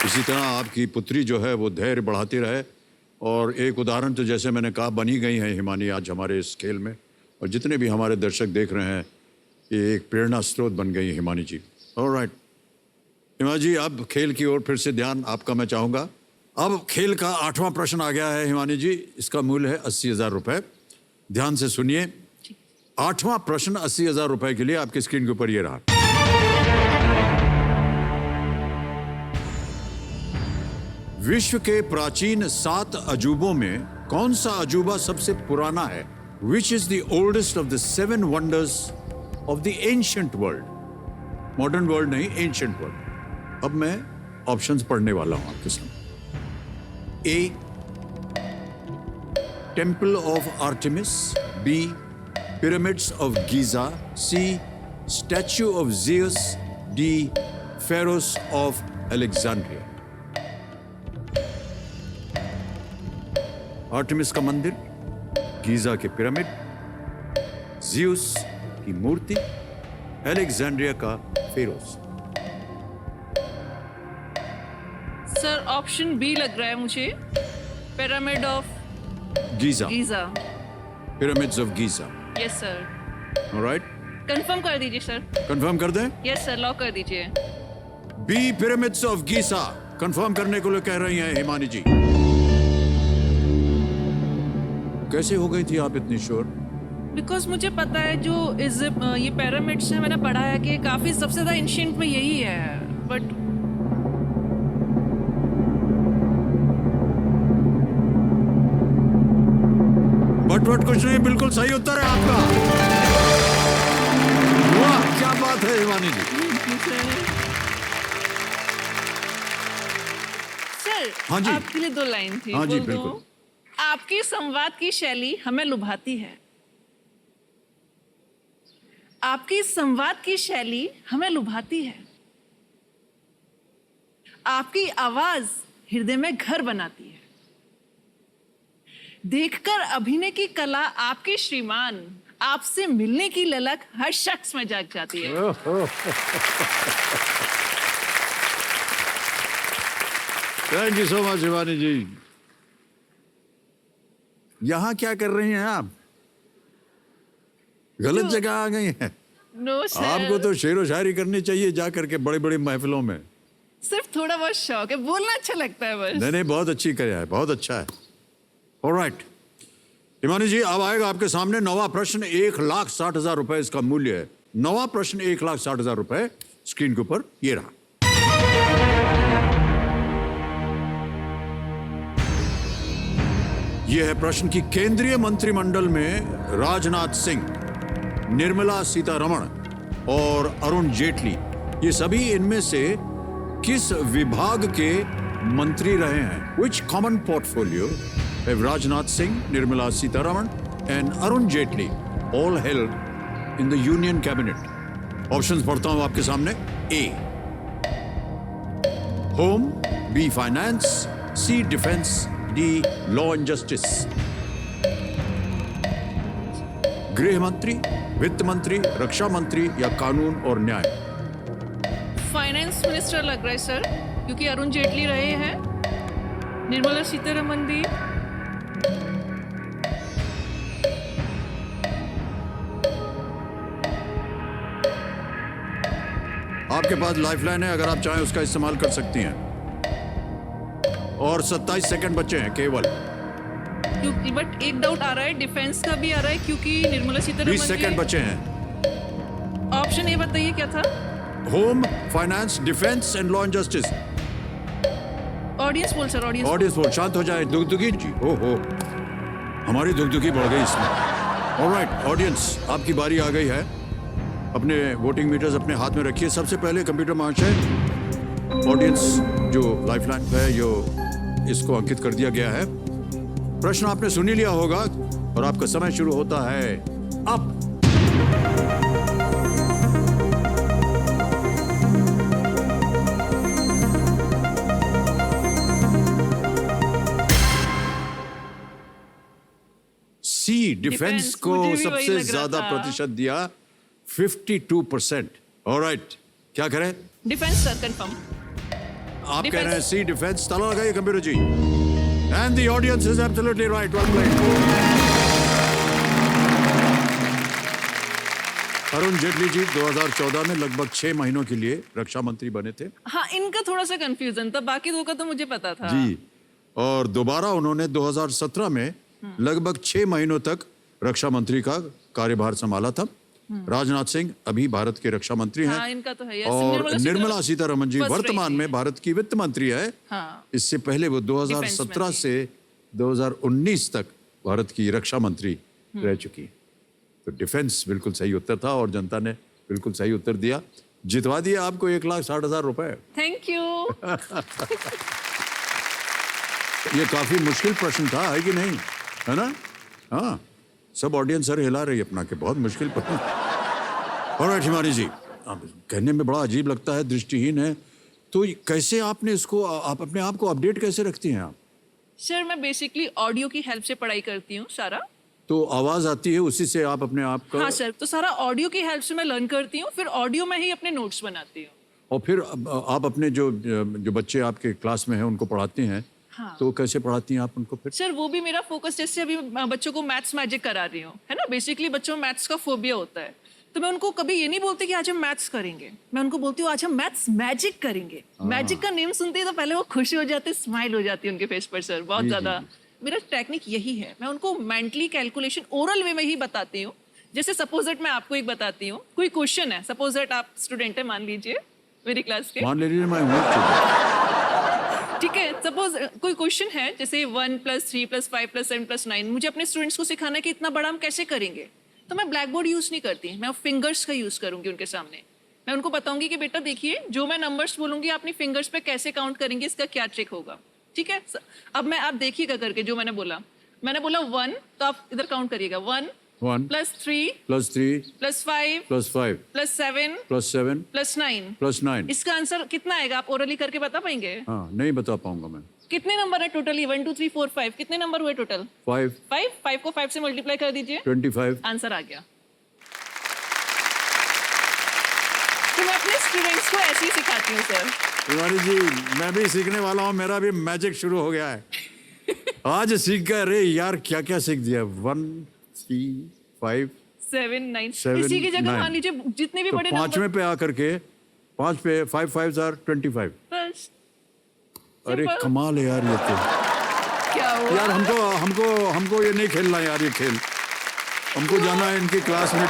इसी तरह आपकी पुत्री जो है वो धैर्य बढ़ाती रहे और एक उदाहरण तो जैसे मैंने कहा बनी गई है हिमानी आज हमारे इस खेल में, और जितने भी हमारे दर्शक देख रहे हैं ये एक प्रेरणा स्रोत बन गई है हिमानी जी। ऑलराइट हिमानी जी, अब खेल की ओर फिर से ध्यान आपका मैं चाहूँगा। अब खेल का 8वां प्रश्न आ गया है हिमानी जी, इसका मूल्य है 80,000 रुपये। ध्यान से सुनिए, 8वां प्रश्न 80,000 रुपये के लिए आपकी स्क्रीन के ऊपर ये रहा। विश्व के प्राचीन 7 अजूबों में कौन सा अजूबा सबसे पुराना है? Which is the oldest of the 7 wonders of the ancient world? Modern world नहीं, एंशिएंट वर्ल्ड। अब मैं ऑप्शंस पढ़ने वाला हूं आपके सामने। A. Temple of Artemis. B. Pyramids of Giza. C. Statue of Zeus. D. Pharaohs of Alexandria. Artemis का मंदिर, गीजा के पिरामिड, ज़्यूस की मूर्ति, अलेक्जेंड्रिया का फेरोस। सर ऑप्शन बी लग रहा है मुझे, pyramid of Giza, Giza. Pyramids of Giza. Yes sir. Alright, confirm कर दीजिए सर। कंफर्म कर दें? यस सर, लॉक कर दीजिए। B pyramids of Giza confirm करने को कह रही हैं हिमानी जी। कैसे हो गई थी आप इतनी श्योर? बिकॉज मुझे पता है जो ये पिरामिड्स है, मैंने पढ़ा है कि काफी सबसे ज्यादा एंशिएंट में यही है, बट कुछ नहीं, बिल्कुल सही उत्तर है आपका। वाह क्या बात है हिमानी जी। सर हाँ जी। आपके लिए 2 लाइन थी। हाँ जी, बोल दूं? बिल्कुल। आपकी संवाद की शैली हमें लुभाती है। आपकी संवाद की शैली हमें लुभाती है। आपकी आवाज हृदय में घर बनाती है। देखकर अभिनय की कला आपके श्रीमान, आपसे मिलने की ललक हर शख्स में जाग जाती है। Thank you so much Himani ji. यहां क्या कर रही हैं आप? गलत जगह आ गई हैं। नो सर, आपको तो शेरो शायरी करनी चाहिए जा करके बड़ी बड़ी महफिलों में। सिर्फ थोड़ा बहुत शौक है, बोलना अच्छा लगता है बस। नहीं, बहुत अच्छी किया है, बहुत अच्छा है। ऑलराइट हिमानी जी, अब आएगा आपके सामने 9वां प्रश्न। 1,60,000 रुपए इसका मूल्य है। 9वां प्रश्न 1,60,000 रुपए, स्क्रीन के ऊपर ये रहा। यह है प्रश्न कि केंद्रीय मंत्रिमंडल में राजनाथ सिंह, निर्मला सीतारमण और अरुण जेटली, ये सभी इनमें से किस विभाग के मंत्री रहे हैं? Which common portfolio have Rajnath Singh, Nirmala Sitharaman and Arun Jaitley all held in the Union Cabinet? Options पढ़ता हूं आपके सामने। A. Home. B. Finance. C. Defense. D. Law and Justice. गृह मंत्री, वित्त मंत्री, रक्षा मंत्री या कानून और न्याय? फाइनेंस मिनिस्टर लग रहा है सर, क्योंकि अरुण जेटली रहे हैं। निर्मला सीतारमण भी। आपके पास लाइफलाइन है, अगर आप चाहें उसका इस्तेमाल कर सकती हैं। और 27 सेकंड बचे हैं केवल। क्योंकि बट एक डाउट आ रहा है, डिफेंस का भी आ रहा है, क्योंकि निर्मला सीतारमण 20 सेकंड बचे हैं। ऑप्शन ए बताइए क्या था? Home, finance, defence and law and justice. Audience बोल सर, ऑडियंस। ऑडियंस बोल, शांत हो जाए। दुगदुगी जी, ओहो हमारी दुगदुगी बढ़ गई इसमें। ऑलराइट ऑडियंस, आपकी बारी आ गई है। अपने वोटिंग मीटर्स अपने हाथ में रखिए। सबसे पहले कंप्यूटर महाशय, ऑडियंस जो लाइफलाइन है जो इसको अंकित कर दिया गया है। प्रश्न आपने सुन ही लिया होगा और आपका समय शुरू होता है अब। सी डिफेंस को मुझे भी वही सबसे लग रहा ज्यादा था। प्रतिशत दिया, 52%। ऑलराइट, क्या करें? Defence sir, confirm. आप कह रहे हैं सी डिफेंस। ताला लगाइए computer ji. And the audience is absolutely right. Well played. Arun Jaitley ji 2014 में लगभग 6 महीनों के लिए रक्षा मंत्री बने थे। हाँ, इनका थोड़ा सा कंफ्यूजन था, बाकी दो का तो मुझे पता था। जी, और दोबारा उन्होंने 2017 में लगभग 6 महीनों तक रक्षा मंत्री का कार्यभार संभाला था। राजनाथ सिंह अभी भारत के रक्षा मंत्री हैं। हाँ, इनका तो है। Yes, और निर्मला सीतारमण जी first वर्तमान रही में भारत की वित्त मंत्री है। हाँ। इससे पहले वो 2017 से 2019 तक भारत की रक्षा मंत्री रह चुकी हैं। तो डिफेंस बिल्कुल सही उत्तर था और जनता ने बिल्कुल सही उत्तर दिया। जितवा दिया आपको 1,60,000 रुपए। Thank you. ये काफी मुश्किल प्रश्न था, है कि नहीं? है ना? हाँ, सब ऑडियंस सर हिला रही है अपना के बहुत मुश्किल प्रश्न। और हिमानी जी, आप कहने में बड़ा अजीब लगता है, दृष्टिहीन है, तो कैसे आपने इसको, आप अपने आप को अपडेट कैसे रखती हैं आप? सर, मैं बेसिकली ऑडियो की हेल्प से पढ़ाई करती हूँ सारा। तो आवाज आती है, उसी से आप अपने आप का? हाँ सर, तो सारा ऑडियो की हेल्प से मैं लर्न करती हूँ, फिर ऑडियो में ही अपने नोट्स बनाती हूँ। और फिर आप अपने जो बच्चे आपके क्लास में हैं उनको पढ़ाती हैं। हाँ। तो कैसे पढ़ाती हैं आप उनको फिर? सर, वो भी मेरा फोकस, जैसे अभी बच्चों को मैथ्स मैजिक करा रही हूँ, है ना। बेसिकली बच्चों में मैथ्स का फोबिया होता है, तो मैं उनको कभी ये नहीं बोलती कि आज हम मैथ्स करेंगे, मैं उनको बोलती हूँ आज हम मैथ्स मैजिक करेंगे। मैजिक का नेम सुनते ही तो पहले वो खुशी हो जाते, स्माइल हो जाती है उनके फेस पर सर, बहुत ज्यादा। मेरा टेक्निक यही है, मैं उनको मेंटली कैलकुलेशन ओरल वे में ही बताती हूँ। जैसे सपोज दैट मैं आपको एक बताती हूँ, कोई क्वेश्चन है, सपोज दैट आप स्टूडेंट है, मान लीजिए मेरी क्लास के, मान लीजिए मैं हूँ, ठीक है। सपोज कोई क्वेश्चन है जैसे 1 + 3 + 5 + 7 + 9, मुझे अपने स्टूडेंट्स को सिखाना है कि इतना बड़ा हम कैसे करेंगे, तो मैं ब्लैक बोर्ड यूज नहीं करती, मैं फिंगर्स का यूज करूंगी उनके सामने। मैं उनको बताऊंगी कि बेटा देखिए, जो मैं नंबर्स बोलूंगी आप अपनी फिंगर्स पे कैसे काउंट करेंगे, इसका क्या ट्रिक होगा, ठीक है। अब मैं, आप देखिएगा करके जो मैंने बोला 1, तो आप इधर काउंट करिएगा 1 + 3 + 5 + 5 + 7 + 7 + 9 + 9। इसका आंसर कितना आएगा, आप ओरली करके बता पाएंगे? हाँ, नहीं बता पाऊंगा मैं। कितने नंबर है टोटली? 1 2 3 4 5, कितने नंबर हुए टोटल? 5 5 को 5 से मल्टीप्लाई कर दीजिए, 25। आंसर आ गया। तो मैं अपने स्टूडेंट्स को ऐसे ही सिखाती हूँ सर। तिवारी जी, मैं भी सीखने वाला हूँ, मेरा भी मैजिक शुरू हो गया है। आज सीख गए। अरे यार, क्या क्या सीख दिया। 1 3 5 7 9, 7 इसी की जगह 9। मान लीजिए जितने भी तो बड़े पांचवें नंबर, पे आकर के 5 पे 5 5 are 25। बस। अरे Simple। कमाल है यार ये तो। क्या हुआ? यार हमको ये नहीं खेलना यार, ये खेल। हमको जाना है इनकी क्लास में,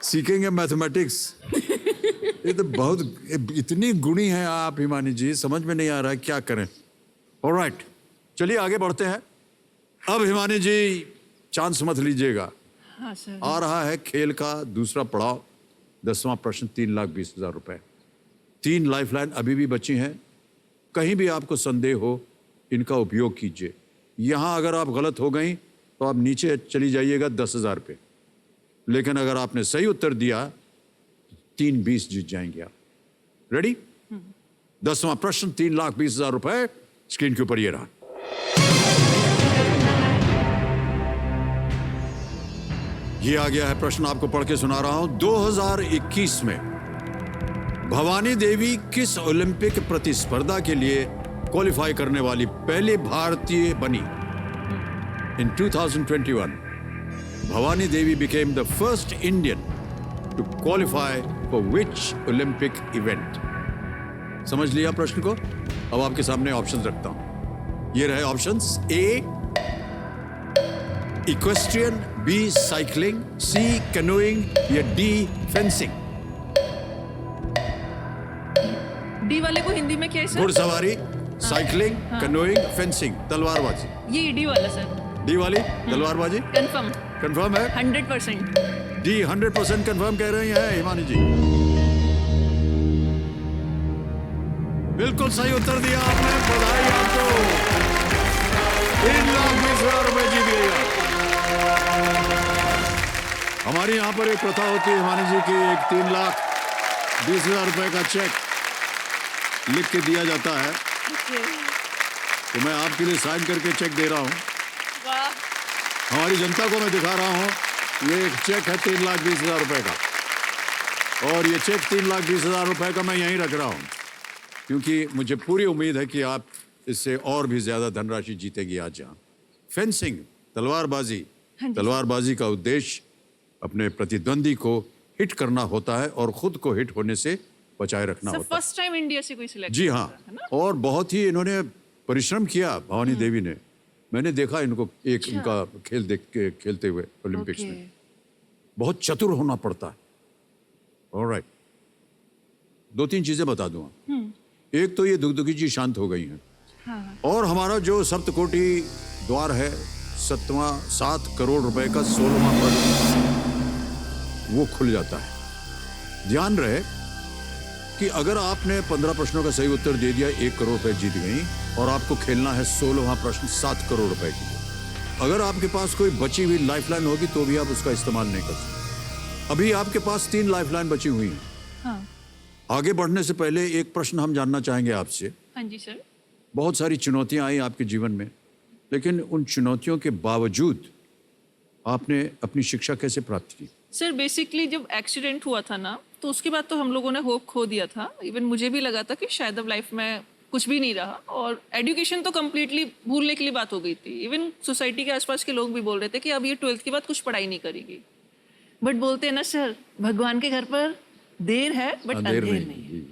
सीखेंगे मैथमेटिक्स। ये तो बहुत, इतनी गुणी हैं आप हिमानी जी, समझ में नहीं आ रहा है क्या करें। ऑलराइट, चलिए आगे बढ़ते हैं। अब हिमानी जी चांस मत लीजिएगा, हाँ सर। आ रहा है खेल का दूसरा पड़ाव। 10वां प्रश्न, 3,20,000 रुपए। 3 लाइफलाइन अभी भी बची हैं। कहीं भी आपको संदेह हो, इनका उपयोग कीजिए। यहां अगर आप गलत हो गई तो आप नीचे चली जाइएगा 10,000 पे, लेकिन अगर आपने सही उत्तर दिया 3,20,000 जीत जाएंगे आप। रेडी? 10वां प्रश्न, 3,20,000 रुपए स्क्रीन के ऊपर ये रहा। ये आ गया है प्रश्न, आपको पढ़ के सुना रहा हूं। 2021 में भवानी देवी किस ओलंपिक प्रतिस्पर्धा के लिए क्वालिफाई करने वाली पहली भारतीय बनी? इन 2021, Bhavani Devi became the first Indian to qualify for which Olympic event? समझ लिया प्रश्न को? अब आपके सामने ऑप्शंस रखता हूं। ये रहे ऑप्शंस। ए इक्वेस्ट्रियन, बी साइकिलिंग, सी कैनोइंग या डी फेंसिंग। डी वाले को हिंदी में क्या है सर? घुड़सवारी, साइकिलिंग, कैनोइंग, फेंसिंग, तलवारबाजी। ये डी वाला सर। डी वाली तलवारबाजी कंफर्म? कंफर्म है? 100%। डी 100% कंफर्म कह रही हैं हिमानी जी। बिल्कुल सही उत्तर दिया आपने, बधाई आपको। 3,20,000 रुपए जीत गए आप। हमारे यहाँ पर एक प्रथा होती है हिमानी जी की, एक 3,20,000 रुपए का चेक लिख के दिया जाता है। तो मैं आपके लिए साइन करके चेक दे रहा हूँ। वाह। हमारी जनता को मैं दिखा रहा हूँ, ये एक चेक है 3,20,000 रुपए का, और ये चेक 3,20,000 रुपए का मैं यहीं रख रहा हूँ, क्योंकि मुझे पूरी उम्मीद है कि आप इससे और भी ज्यादा धनराशि जीतेगी आज यहाँ। फेंसिंग, तलवारबाजी। तलवारबाजी का उद्देश्य अपने प्रतिद्वंदी को हिट करना होता है और खुद को हिट होने से बचाए रखना सर होता है। फर्स्ट टाइम इंडिया से कोई सिलेक्ट जी हाँ, और बहुत ही इन्होंने परिश्रम किया भवानी देवी ने। मैंने देखा इनको एक इनका खेल देख के खेलते हुए ओलंपिक्स में। बहुत चतुर होना पड़ता है। ऑलराइट, 2-3 चीजें बता दूंगा। एक तो ये दुगदुगी जी शांत हो गई हैं। और हमारा जो सप्तकोटि द्वार है, 7 करोड़ रुपए का 16वां पद, वो खुल जाता है। ध्यान रहे कि अगर आपने 15 प्रश्नों का सही उत्तर दे दिया, 1 करोड़ रुपए जीत गई और आपको खेलना है 16वां प्रश्न 7 करोड़ रुपए के लिए। अगर आपके पास कोई बची हुई लाइफलाइन होगी तो भी आप उसका इस्तेमाल नहीं कर सकते। अभी आपके पास 3 लाइफलाइन बची हुई हैं। हाँ। आगे बढ़ने से पहले एक प्रश्न हम जानना चाहेंगे आपसे। हाँ जी सर। बहुत सारी चुनौतियां आई आपके जीवन में, लेकिन उन चुनौतियों के बावजूद आपने अपनी शिक्षा कैसे प्राप्त की? सर बेसिकली जब एक्सीडेंट हुआ था ना, तो उसके बाद तो हम लोगों ने होप खो दिया था। इवन मुझे भी लगा था कि शायद अब लाइफ में कुछ भी नहीं रहा, और एजुकेशन तो कम्प्लीटली भूलने के लिए बात हो गई थी। इवन सोसाइटी के आसपास के लोग भी बोल रहे थे कि अब ये 12th के बाद कुछ पढ़ाई नहीं करेगी। बट बोलते हैं ना सर, भगवान के घर पर देर है बट अंधेर नहीं।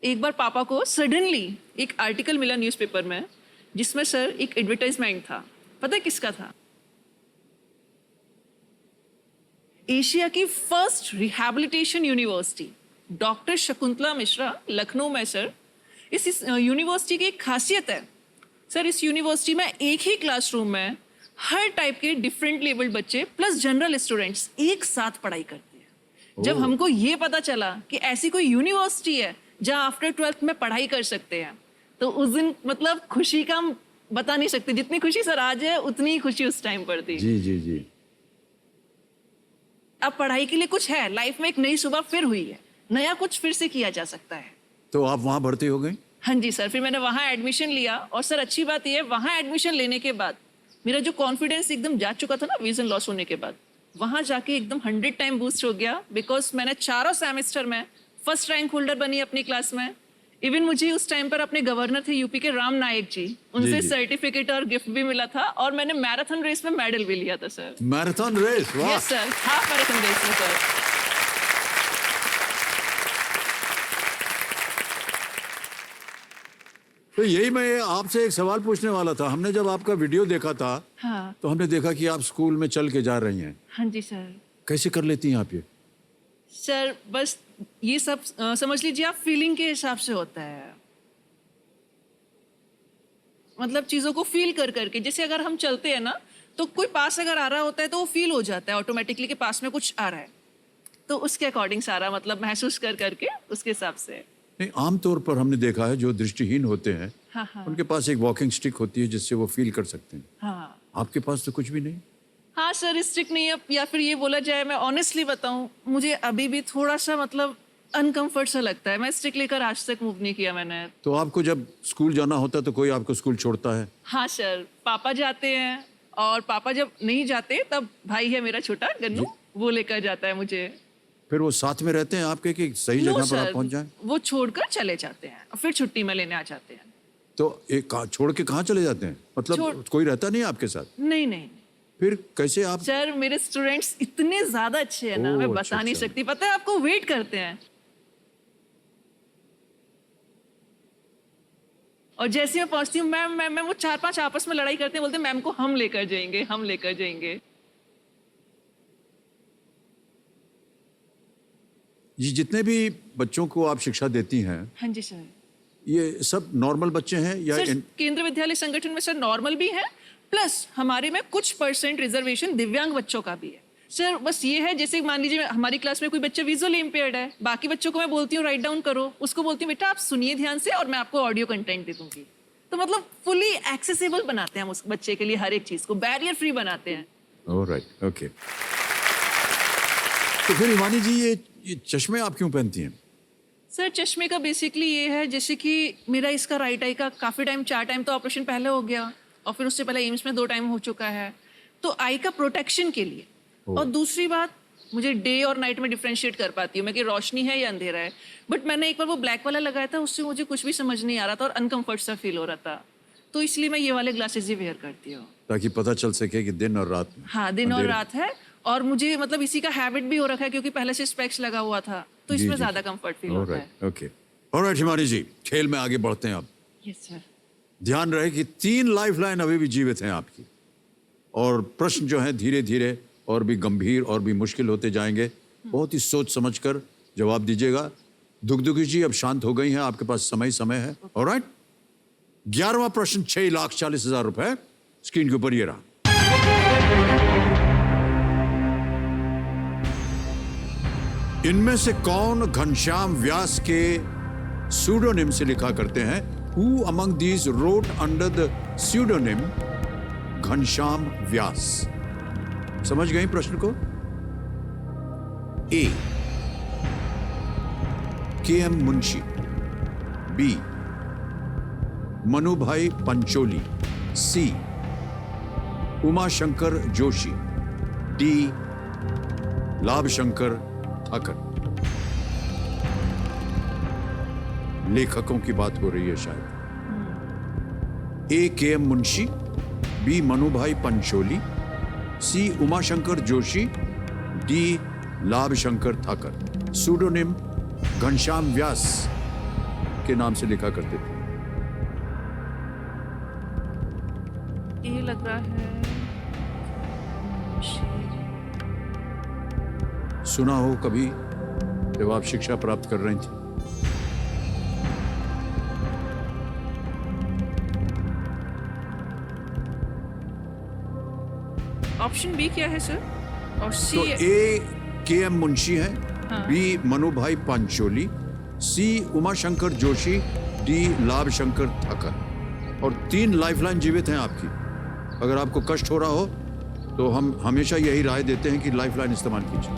एक बार पापा को सडनली एक आर्टिकल मिला न्यूज़पेपर में, जिसमें सर एक एडवर्टाइजमेंट था। पता है किसका था? एशिया की first rehabilitation university doctor Shakuntala Mishra, Lucknow में सर। इस यूनिवर्सिटी की एक खासियत है सर, इस यूनिवर्सिटी में एक ही क्लासरूम में हर टाइप के डिफरेंट लेवल्ड बच्चे प्लस जनरल स्टूडेंट्स एक साथ पढ़ाई करते हैं। जब हमको ये पता चला कि ऐसी कोई यूनिवर्सिटी है जहाँ आफ्टर 12th में पढ़ाई कर सकते हैं, तो उस दिन मतलब खुशी का हम बता नहीं सकते। जितनी खुशी सर आज है, उतनी ही खुशी उस टाइम पर थी। जी जी जी। अब पढ़ाई के लिए कुछ है, लाइफ में एक नई सुबह फिर हुई है, नया कुछ फिर से किया जा सकता है। तो आप वहां भर्ती हो गई? हाँ जी सर, फिर मैंने वहाँ एडमिशन लिया। और सर अच्छी बात यह है, वहाँ एडमिशन लेने के बाद मेरा जो कॉन्फिडेंस एकदम जा चुका था ना विजन लॉस होने के बाद, वहाँ जाके एकदम 100 टाइम बूस्ट हो गया। बिकॉज मैंने 4 सेमेस्टर में फर्स्ट रैंक होल्डर बनी अपनी क्लास में। इवन मुझे उस टाइम पर अपने गवर्नर थे यूपी के राम नायक जी, उनसे सर्टिफिकेट और गिफ्ट भी मिला था। और मैंने मैराथन रेस में मेडल भी लिया था सर। Marathon race? वाह। Yes sir, half marathon race में सर। तो यही मैं आपसे एक सवाल पूछने वाला था। हमने जब आपका वीडियो देखा था, हाँ। तो हमने देखा कि आप स्कूल में चल के जा रही हैं। हाँ जी सर। कैसे कर लेती हैं आप ये? सर बस ये सब समझ लीजिए आप, फीलिंग के हिसाब से होता है। मतलब चीजों को फील कर करके, जैसे अगर हम चलते हैं ना, तो कोई पास अगर आ रहा होता है तो वो फील हो जाता है ऑटोमेटिकली कि पास में कुछ आ रहा है, तो उसके अकॉर्डिंग सारा मतलब महसूस कर करके उसके हिसाब से। नहीं, आमतौर पर हमने देखा है जो दृष्टिहीन होते हैं, हाँ हाँ उनके पास एक वॉकिंग स्टिक होती है जिससे वो फील कर सकते हैं। हाँ। आपके पास तो कुछ भी नहीं? हाँ सर, स्ट्रिक्ट नहीं है, या फिर ये बोला जाए, मैं ऑनेस्टली बताऊं, मुझे अभी भी थोड़ा सा मतलब अनकंफर्ट सा लगता है। मैं स्टिक लेकर आज तक मूव नहीं किया मैंने। तो आपको जब स्कूल जाना होता है तो कोई आपको स्कूल छोड़ता है? हाँ सर, पापा जाते हैं, और पापा जब नहीं जाते तब भाई है मेरा छोटा गन्नू, वो लेकर जाता है मुझे। फिर वो साथ में रहते हैं आपके कि सही नो जगह पर सर, आप पहुंच जाएं? वो छोड़कर चले जाते हैं और फिर छुट्टी में लेने आ जाते हैं। तो एक छोड़ के कहाँ चले जाते हैं? मतलब कोई रहता नहीं आपके साथ? नहीं नहीं फिर कैसे आप? सर, मेरे स्टूडेंट्स इतने ज्यादा अच्छे हैं ना, मैं ओह, बता नहीं अच्छा। सकती। पता है आपको, वेट करते हैं। और जैसे मैं पहुंचती हूँ, मैम वो 4-5 आपस में लड़ाई करते हैं, बोलते हैं मैम को हम लेकर जाएंगे, हम लेकर जाएंगे। ये जितने भी बच्चों को आप शिक्षा देती हैं, हाँ जी सर। ये सब नॉर्मल बच्चे हैं या सर केंद्र विद्यालय संगठन में सर नॉर्मल भी है, प्लस हमारे में कुछ % रिजर्वेशन दिव्यांग बच्चों का भी है। सर बस ये है, जैसे मान लीजिए हमारी क्लास में कोई बच्चा विजुअली इम्पेयर्ड है, बाकी बच्चों को मैं बोलती हूँ राइट डाउन करो, उसको बोलती हूँ बेटा आप सुनिए ध्यान से और मैं आपको ऑडियो कंटेंट दे दूंगी। तो मतलब फुली एक्सेसिबल बनाते हैं हम उस बच्चे के लिए, हर एक चीज को बैरियर फ्री बनाते हैं। Alright, okay. तो फिर हिमानी जी, ये चश्मे आप क्यों पहनती हैं? सर चश्मे का बेसिकली ये है, जैसे कि मेरा इसका राइट आई का काफ़ी टाइम 4 टाइम तो ऑपरेशन पहले हो गया, और फिर उससे पहले एम्स में 2 टाइम हो चुका है, तो आई का प्रोटेक्शन के लिए। और दूसरी बात, मुझे डे और नाइट में डिफरेंशिएट कर पाती हूँ मैं कि रोशनी है या अंधेरा है। बट मैंने एक बार वो ब्लैक वाला लगाया था, उससे मुझे कुछ भी समझ नहीं आ रहा था और अनकंफर्ट सा फील हो रहा था, तो इसलिए मैं ये वाले ग्लासेस ही वेयर करती हूँ ताकि पता चल सके कि दिन और रात में। हाँ, दिन और रात है। और मुझे मतलब इसी का हैबिट भी हो रखा है क्योंकि पहले से स्पेक्स लगा हुआ था, तो इसमें ज्यादा कंफर्ट फील होता है। ओके, ऑलराइट हिमानी जी, खेल में आगे बढ़ते हैं अब। Yes sir. ध्यान रहे कि 3 लाइफलाइन अभी भी जीवित हैं आपकी, और प्रश्न जो हैं धीरे धीरे और भी गंभीर और भी मुश्किल होते जाएंगे। बहुत ही सोच समझकर जवाब दीजिएगा। दुगदुगी जी अब शांत हो गई हैं, आपके पास समय है। ऑलराइट, 11वां प्रश्न 6,40,000 रुपए स्क्रीन के ऊपर ये रहा। इनमें से कौन घनश्याम व्यास के सूडोनिम से लिखा करते हैं? Who among these wrote under the pseudonym Ghanshyam व्यास? समझ गई प्रश्न को? ए के.एम. मुंशी, बी मनुभाई पंचोली, सी उमाशंकर जोशी, डी लाभशंकर ठाकर। लेखकों की बात हो रही है शायद। ए के.एम. मुंशी, बी मनुभाई पंचोली, सी उमाशंकर जोशी, डी लाभशंकर ठाकर। सूडोनिम घनश्याम व्यास के नाम से लिखा करते थे। ये लग रहा है सुना हो कभी जब आप शिक्षा प्राप्त कर रही थी? ऑप्शन बी क्या है सर? और सी? तो ए के.एम. मुंशी है, बी मनुभाई पंचोली, सी उमाशंकर जोशी, डी लाभशंकर ठाकर। और 3 लाइफलाइन जीवित हैं आपकी। अगर आपको कष्ट हो रहा हो तो हम हमेशा यही राय देते हैं कि लाइफलाइन इस्तेमाल कीजिए।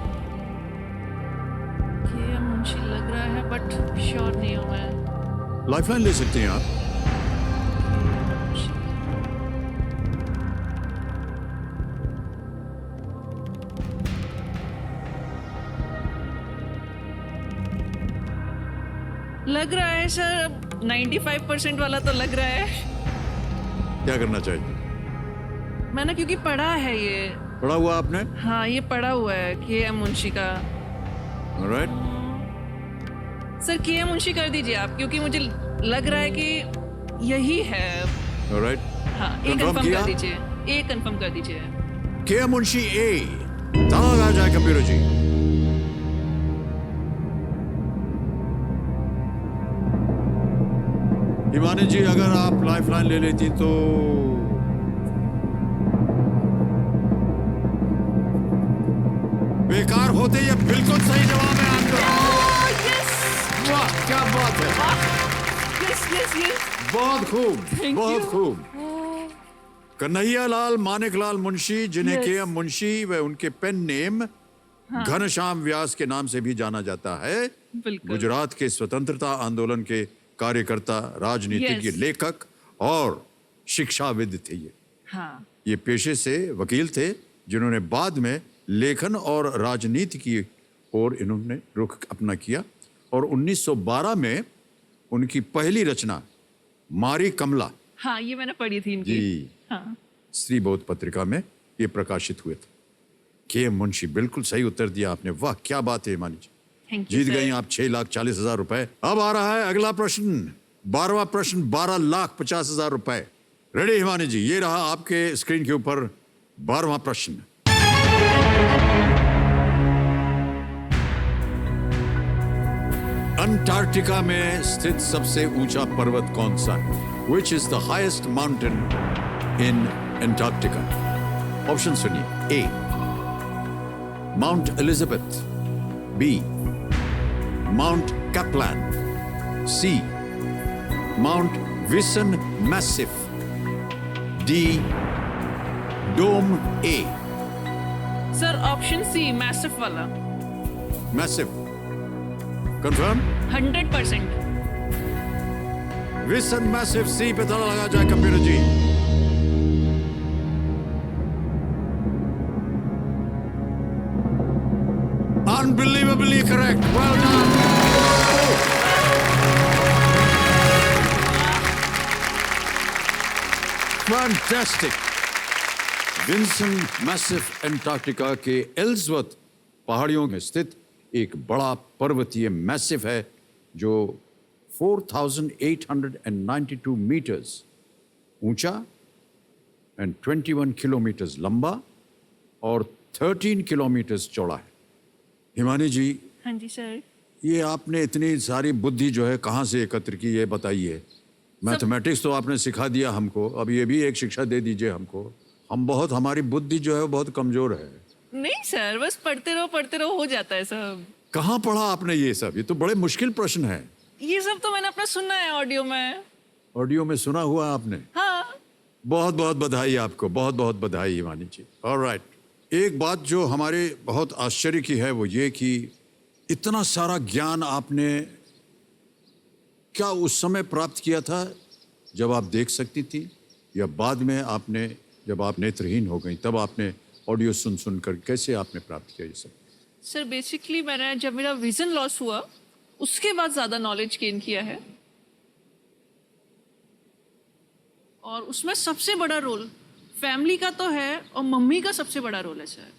ये मुंशी लग रहा है बट श्योर नहीं हूं मैं। लाइफलाइन ले सकते हैं आप। लग रहा है सर 95% वाला तो लग रहा है। क्या करना चाहिए? मैंने क्योंकि पढ़ा है, ये पढ़ा हुआ आपने? हाँ, ये पढ़ा हुआ है के.एम. मुंशी का। Alright, sir KM. मुंशी कर दीजिए आप, क्योंकि मुझे लग रहा है कि यही है। ऑलराइट, हाँ, ए Confirm कंफर्म किया? कर दीजिए, ए कंफर्म कर दीजिए। के.एम. मुंशी ए। ताला लगा जाए कंप्यूटर जी। हिमानी जी, अगर आप लाइफलाइन ले लेती तो बेकार होते। ये बिल्कुल सही जवाब है आपका। यस, वाह, क्या बात है। यस यस यस, बहुत खूब, Thank बहुत you. खूब। कन्हैया लाल मानिकलाल मुंशी, जिन्हें Yes. के.एम. मुंशी व उनके पेन नेम घनश्याम व्यास के नाम से भी जाना जाता है। बिल्कुल। गुजरात के स्वतंत्रता आंदोलन के कार्यकर्ता, राजनीतिज्ञ, Yes. लेखक और शिक्षाविद थे ये। हाँ, ये पेशे से वकील थे, जिन्होंने बाद में लेखन और राजनीति की ओर इन्होंने रुख अपना किया। और 1912 में उनकी पहली रचना मारी कमला हाँ, ये मैंने पढ़ी थी इनकी। जी हाँ, स्त्री बोध पत्रिका में ये प्रकाशित हुए थे। के.एम. मुंशी, बिल्कुल सही उत्तर दिया आपने। वाह, क्या बात है हिमानी जी। थैंक यू जीत सर। गई आप 6,40,000 रुपए। अब आ रहा है अगला प्रश्न, 12वां प्रश्न, 12,50,000 रुपए। रेडी हिमानी जी? ये रहा आपके स्क्रीन के ऊपर 12वां प्रश्न। अंटार्कटिका में स्थित सबसे ऊंचा पर्वत कौन सा है? Which is the highest mountain in Antarctica? Option सुनिए। A Mount Elizabeth, B Mount Kaplan, C Mount Vinson Massif, D Dome A. Sir option C, Massif वाला। Massif confirm? 100%। Vinson Massif C पे ताला लगा जाए computer ji. Correct, well done. Fantastic. Vinson Massif Antarctica के एल्सवर्थ पहाड़ियों में स्थित एक बड़ा पर्वतीय मैसिफ है जो 4,892 मीटर्स ऊंचा एंड 21 किलोमीटर्स लंबा और 13 किलोमीटर्स चौड़ा है। हिमानी जी, हाँ जी सर। ये आपने इतनी सारी बुद्धि जो है कहाँ से एकत्र की, ये बताइए। मैथमेटिक्स तो आपने सिखा दिया हमको, अब ये भी एक शिक्षा दे दीजिए हमको। हमारी बुद्धि जो है वो बहुत कमजोर है। नहीं सर, बस पढ़ते रहो हो जाता है सब। कहाँ पढ़ा आपने ये सब? ये तो बड़े मुश्किल प्रश्न है। ये सब तो मैंने अपना सुना है ऑडियो में। ऑडियो में सुना हुआ आपने? हाँ। बहुत बहुत बधाई आपको, बहुत बहुत बधाई हिमानी जी। ऑलराइट, एक बात जो हमारे बहुत आश्चर्य की है वो ये कि इतना सारा ज्ञान आपने क्या उस समय प्राप्त किया था जब आप देख सकती थी, या बाद में आपने जब आप नेत्रहीन हो गई तब आपने ऑडियो सुन कर कैसे आपने प्राप्त किया ये सब? सर बेसिकली मैंने जब मेरा विजन लॉस हुआ उसके बाद ज्यादा नॉलेज गेन किया है, और उसमें सबसे बड़ा रोल फैमिली का तो है और मम्मी का सबसे बड़ा रोल है सर।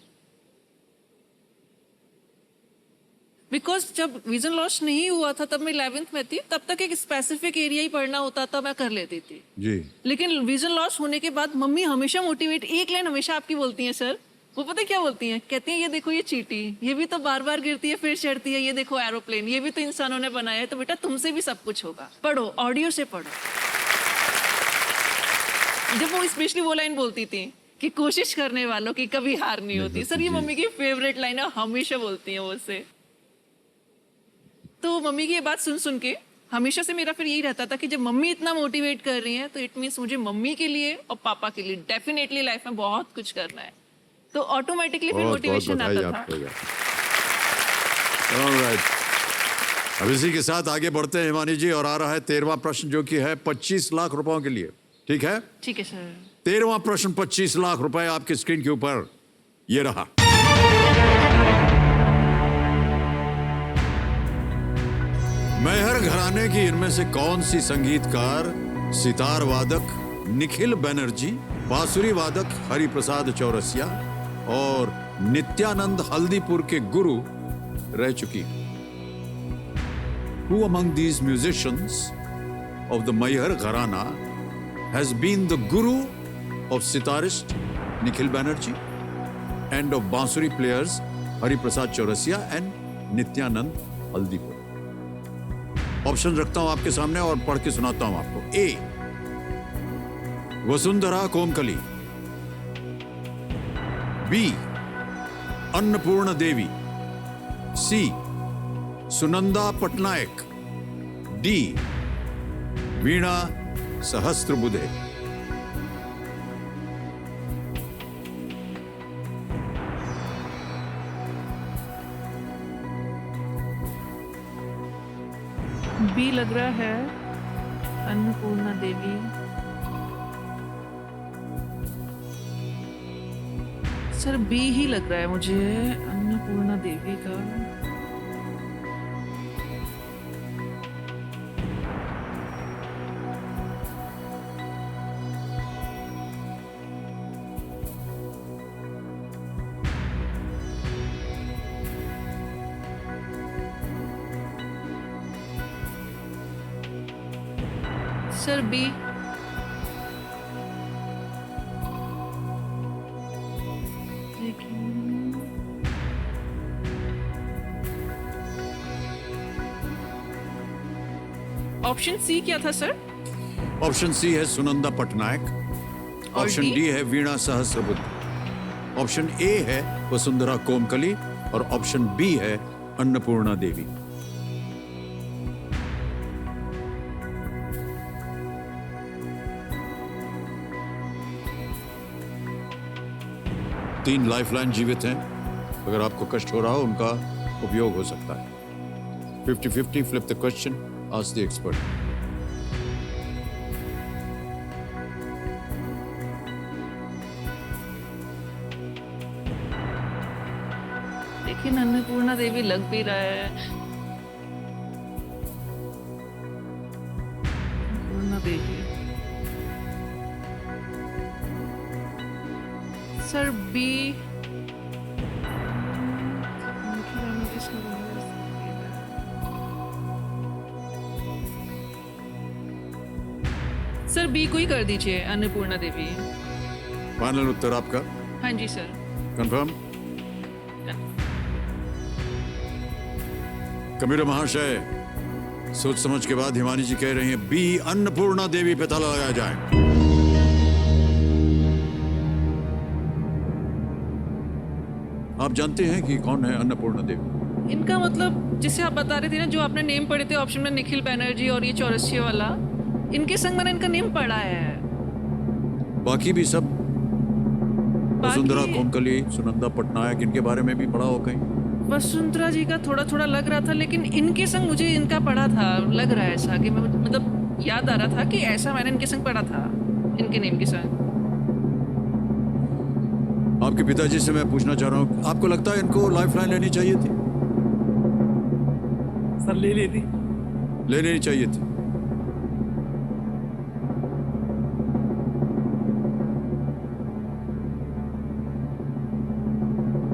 बिकॉज जब विजन लॉस नहीं हुआ था तब मैं 11th में थी, तब तक एक स्पेसिफिक एरिया ही पढ़ना होता था, मैं कर लेती थी जी। लेकिन विजन लॉस होने के बाद मम्मी हमेशा मोटिवेट, एक लाइन हमेशा आपकी बोलती हैं सर, वो पता है क्या बोलती हैं? कहती हैं ये देखो ये चींटी, ये भी तो बार बार गिरती है फिर चढ़ती है, ये देखो एरोप्लेन, ये भी तो इंसानों ने बनाया है, तो बेटा तुमसे भी सब कुछ होगा, पढ़ो, ऑडियो से पढ़ो। जब वो स्पेशली वो लाइन बोलती थी कि कोशिश करने वालों की कभी हार नहीं होती, सर ये मम्मी की फेवरेट लाइन है, हमेशा बोलती हैं वो उससे। तो मम्मी की ये बात सुन के हमेशा से मेरा फिर यही रहता था कि जब मम्मी इतना मोटिवेट कर रही हैं तो इट मीन्स मुझे मम्मी के लिए और पापा के लिए डेफिनेटली लाइफ में बहुत कुछ करना है, तो ऑटोमेटिकली फिर मोटिवेशन आता था। ऑलराइट, अब इसी के साथ आगे बढ़ते हैं हिमानी जी, और आ रहा है 13वां प्रश्न जो कि है 25 लाख रुपयों के लिए। ठीक है? ठीक है सर। 13वां प्रश्न 25 लाख रुपए आपके स्क्रीन के ऊपर ये रहा। मैहर घराने की इनमें से कौन सी संगीतकार सितार वादक निखिल बनर्जी, बांसुरी वादक हरिप्रसाद चौरसिया और नित्यानंद हल्दीपुर के गुरु रह चुकी? Who among these musicians of the Mayhar Gharana has been the guru of sitarist Nikhil Banerjee and of bansuri players Hariprasad Chaurasia and Nityanand Haldipur? Option रखता हूं आपके सामने और पढ़ के सुनाता हूं आपको। ए, वसुंधरा कोमकली। बी, अन्नपूर्ण देवी। सी, सुनंदा पटनायक। डी, वीणा सहस्त्रबुद्धे। बी लग रहा है, अन्नपूर्णा देवी। सर बी ही लग रहा है मुझे, अन्नपूर्णा देवी का। Sir B. ऑप्शन सी क्या था सर? ऑप्शन सी है Sunanda Patnaik, option D? D है वीणा सहस्त्रबुद्धे, ऑप्शन ए है वसुंधरा कोमकली और ऑप्शन बी है अन्नपूर्णा देवी। तीन लाइफलाइन जीवित हैं, अगर आपको कष्ट हो रहा हो उनका उपयोग हो सकता है। 50-50, flip the question, ask the expert. लेकिन अन्नपूर्णा देवी लग भी रहा है। अन्नपूर्णा देवी सर बी सर बी को ही कर दीजिए, अन्नपूर्णा देवी। फाइनल उत्तर आपका हाँ जी सर। कंफर्म? कबीर महाशय, सोच समझ के बाद हिमानी जी कह रही हैं बी, अन्नपूर्णा देवी पे ताला लगाया जाए। आप जानते हैं कि कौन है अन्नपूर्णा देवी? इनका मतलब जिसे आप बता रहे थे ना, जो आपने नेम पढ़े थे ऑप्शन में, निखिल बैनर्जी और ये चौरसिया वाला, इनके संग मैंने इनका नेम पढ़ा है। बाकी भी सब, वसुंधरा बाकी- कोमकली, सुनंदा पटनायक, इनके बारे में भी पढ़ा हो कहीं? वसुंधरा जी का थोड़ा थोड़ा लग रहा था, लेकिन इनके संग मुझे इनका पढ़ा था, लग रहा है ऐसा कि मैं मतलब याद आ रहा था कि ऐसा मैंने इनके संग पढ़ा था, इनके नेम के संग। आपके पिताजी से मैं पूछना चाह रहा हूँ, आपको लगता है इनको लाइफलाइन लेनी चाहिए थी? सर ले लेती। ले लेनी चाहिए थी।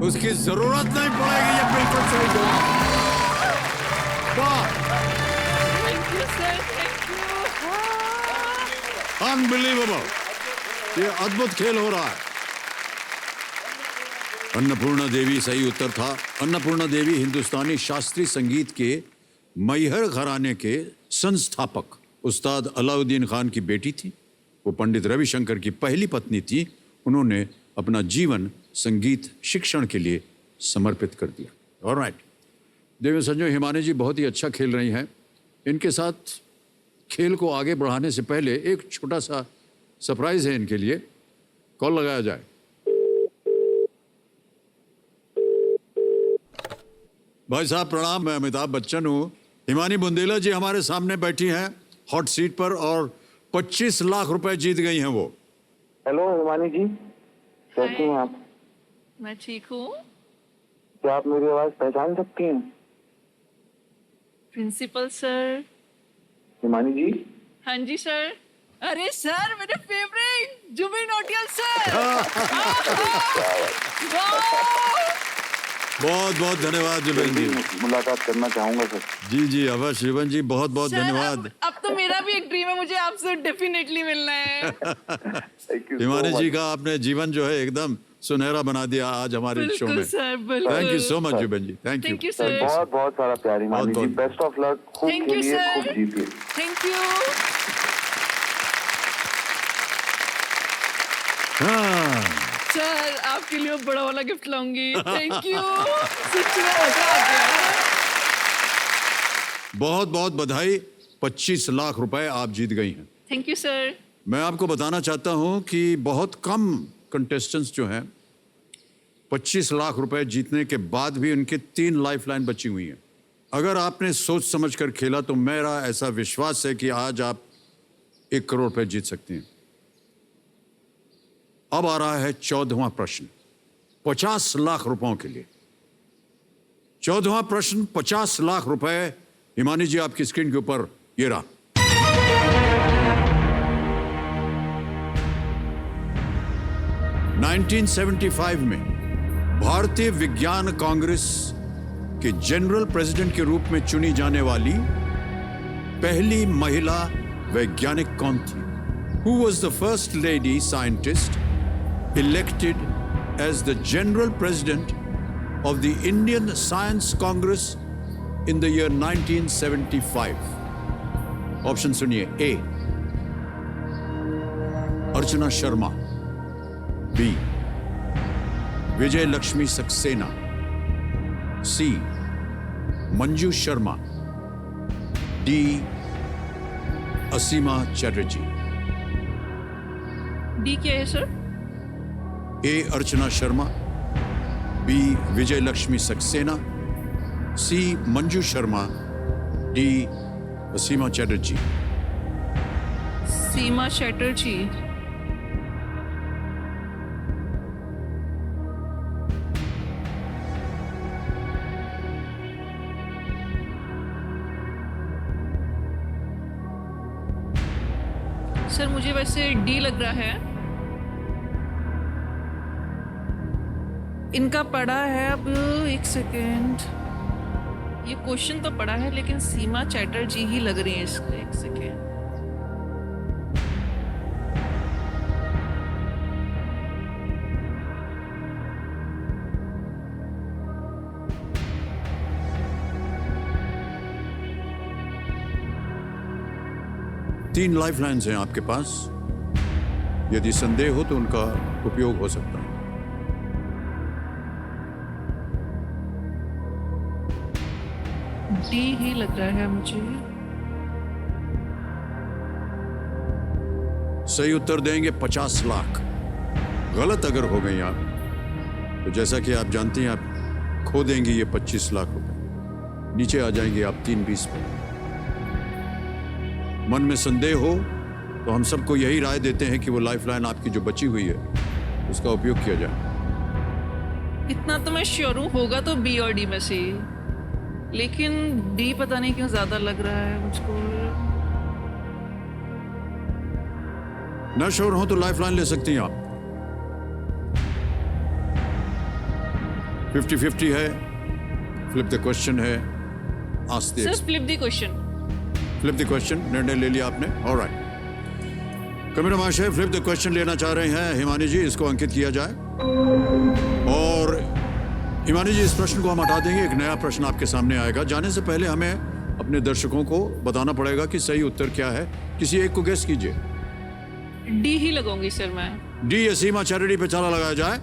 उसकी जरूरत नहीं पड़ेगी, ये बिल्कुल सही जवाब। वाह, thank you sir, thank you. Unbelievable, ये अद्भुत खेल हो रहा है। अन्नपूर्णा देवी सही उत्तर था। अन्नपूर्णा देवी हिंदुस्तानी शास्त्रीय संगीत के मैहर घराने के संस्थापक उस्ताद अलाउद्दीन खान की बेटी थी। वो पंडित रविशंकर की पहली पत्नी थी। उन्होंने अपना जीवन संगीत शिक्षण के लिए समर्पित कर दिया। ऑलराइट, देवी संजय, हिमानी जी बहुत ही अच्छा खेल रही हैं। इनके साथ खेल को आगे बढ़ाने से पहले एक छोटा सा सरप्राइज है इनके लिए। कॉल लगाया जाए। भाई साहब प्रणाम, मैं अमिताभ बच्चन हूँ। हिमानी बुंदेला जी हमारे सामने बैठी हैं हॉट सीट पर और 25 लाख रुपए जीत गई हैं वो। हेलो हिमानी जी, कैसी हैं आप? मैं ठीक हूँ। क्या आप मेरी आवाज पहचान सकती हैं? Principal sir. हिमानी जी, हाँ जी सर। अरे सर, मेरे फेवरेट जुबिन नौटियाल सर। बहुत बहुत धन्यवाद जुबेन जी। मुलाकात करना चाहूंगा सर। जी जी अवश्य जुबेन जी, बहुत बहुत सर, धन्यवाद। अब तो मेरा भी एक ड्रीम है, मुझे आपसे डेफिनेटली मिलना है। Thank you so Himani ji much. का आपने जीवन जो है एकदम सुनहरा बना दिया आज हमारे शो बिल्कुल में। सर, बिल्कुल। Thank you so much Zubeen ji, thank thank you. You sir sir. बहुत बहुत सारा प्यार हिमानी बहुत जी, बहुत। Best of luck. खूब Thank you, खेलिए, sir. खूब जीतिए। Thank you. हाँ, सर, आपके लिए मैं बड़ा वाला गिफ्ट लाऊंगी। Thank you. सच में मजा आ गया। बहुत बहुत बधाई। 25 लाख रुपए आप जीत गई हैं। Thank you sir. मैं आपको बताना चाहता हूं कि बहुत कम कंटेस्टेंट्स जो हैं 25 लाख रुपए जीतने के बाद भी उनके 3 लाइफलाइन बची हुई हैं। अगर आपने सोच समझकर खेला तो मेरा ऐसा विश्वास है कि आज आप 1 करोड़ रुपए जीत सकते हैं। अब आ रहा है 14वां प्रश्न 50 लाख रुपयों के लिए। 14वां प्रश्न 50 लाख रुपए। हिमानी जी आपकी स्क्रीन के ऊपर ये रहा। (1975) में भारतीय विज्ञान कांग्रेस के जनरल प्रेसिडेंट के रूप में चुनी जाने वाली पहली महिला वैज्ञानिक कौन थी? Who was the first lady scientist elected as the general president of the Indian Science Congress in the year 1975? Option सुनिए। ए अर्चना शर्मा, बी विजय लक्ष्मी सक्सेना, सी मंजू शर्मा, डी असीमा चैटर्जी। डी क्या है सर? ए अर्चना शर्मा, बी विजय लक्ष्मी सक्सेना, सी मंजू शर्मा, डी असीमा चैटर्जी। सीमा चैटर्जी। सर मुझे वैसे डी लग रहा है। इनका पढ़ा है, अब एक सेकेंड, ये क्वेश्चन तो पढ़ा है लेकिन सीमा चैटर्जी ही लग रही है इसको। एक सेकेंड, तीन लाइफ लाइन्स हैं आपके पास। यदि संदेह हो तो उनका उपयोग हो सकता है। डी ही लग रहा है मुझे। सही उत्तर देंगे 50 लाख। गलत अगर हो गई आप तो जैसा कि आप जानती हैं आप खो देंगी ये 25 लाख रुपए। नीचे आ जाएंगे आप 320 पे। मन में संदेह हो तो हम सबको यही राय देते हैं कि वो लाइफलाइन आपकी जो बची हुई है उसका उपयोग किया जाए। इतना तो मैं श्योर हूँ होगा तो बी और डी में से, लेकिन डी पता नहीं क्यों ज्यादा लग रहा है मुझको। न श्योर हो तो लाइफलाइन ले सकती हैं आप। 50-50 है। फ्लिप द क्वेश्चन है। Ask the sir flip the question. Flip the question, निर्णय ले लिया आपने। ऑलराइट, कमिश्नर महाशय फ्लिप द क्वेश्चन लेना चाह रहे हैं हिमानी जी, इसको अंकित किया जाए। और हिमानी जी इस प्रश्न को हम हटा देंगे, एक नया प्रश्न आपके सामने आएगा। जाने से पहले हमें अपने दर्शकों को बताना पड़ेगा कि सही उत्तर क्या है। किसी एक को गेस कीजिए। डी ही लगाऊंगी सर मैं। डी या सीमा चैरिटी पे ताला लगाया जाए।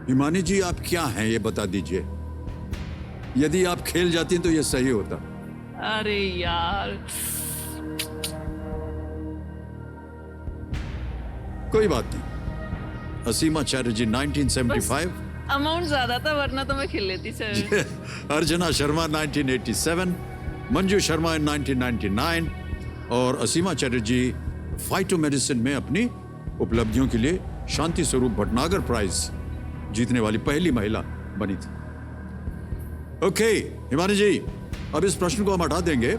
हिमानी जी आप क्या हैं ये बता दीजिए। यदि आप खेल जाती तो ये सही होता। अरे यार, कोई बात नहीं। असीमा चैटर्जी 1975, अमाउंट ज्यादा था वरना तो मैं खेल लेती सर। अर्चना शर्मा 1987, मंजू शर्मा in 1999 और असीमा चैटर्जी फाइटो मेडिसिन में अपनी उपलब्धियों के लिए शांति स्वरूप भटनागर प्राइज जीतने वाली पहली महिला बनी थी। ओके हिमानी जी, अब इस प्रश्न को हम हटा देंगे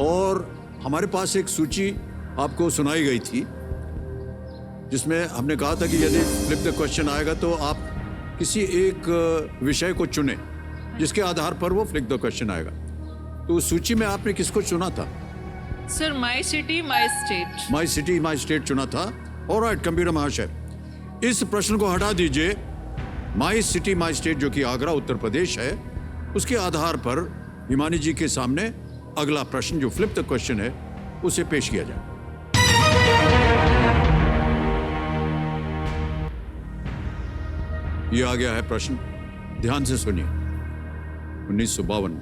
और हमारे पास एक सूची आपको सुनाई गई थी जिसमें हमने कहा था कि यदि फ्लिप द क्वेश्चन आएगा तो आप किसी एक विषय को चुने जिसके आधार पर वो फ्लिप द क्वेश्चन आएगा। तो उस सूची में आपने किसको चुना था? Sir my city my state. My city my state चुना था। ऑलराइट कंप्यूटर महाशय, इस प्रश्न को हटा दीजिए। माई सिटी माई स्टेट जो कि आगरा उत्तर प्रदेश है, उसके आधार पर हिमानी जी के सामने अगला प्रश्न जो फ्लिप द क्वेश्चन है उसे पेश किया जाए। यह आ गया है प्रश्न, ध्यान से सुनिए। 1952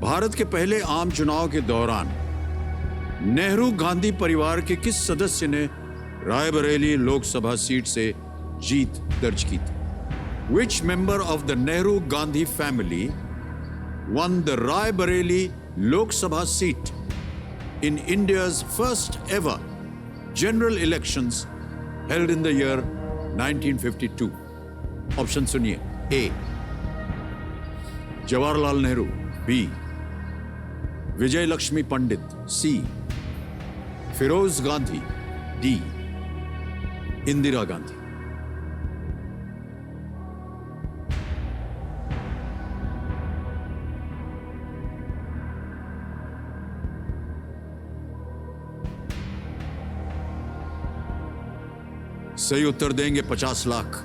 भारत के पहले आम चुनाव के दौरान नेहरू गांधी परिवार के किस सदस्य ने रायबरेली लोकसभा सीट से जीत दर्ज की थी? Which member of the Nehru Gandhi family won the Raebareli Lok Sabha seat in India's first ever general elections held in the year 1952? Option सुनिए। ए जवाहरलाल नेहरू, बी विजय लक्ष्मी पंडित, सी फिरोज गांधी, डी इंदिरा गांधी। सही उत्तर देंगे 50 लाख।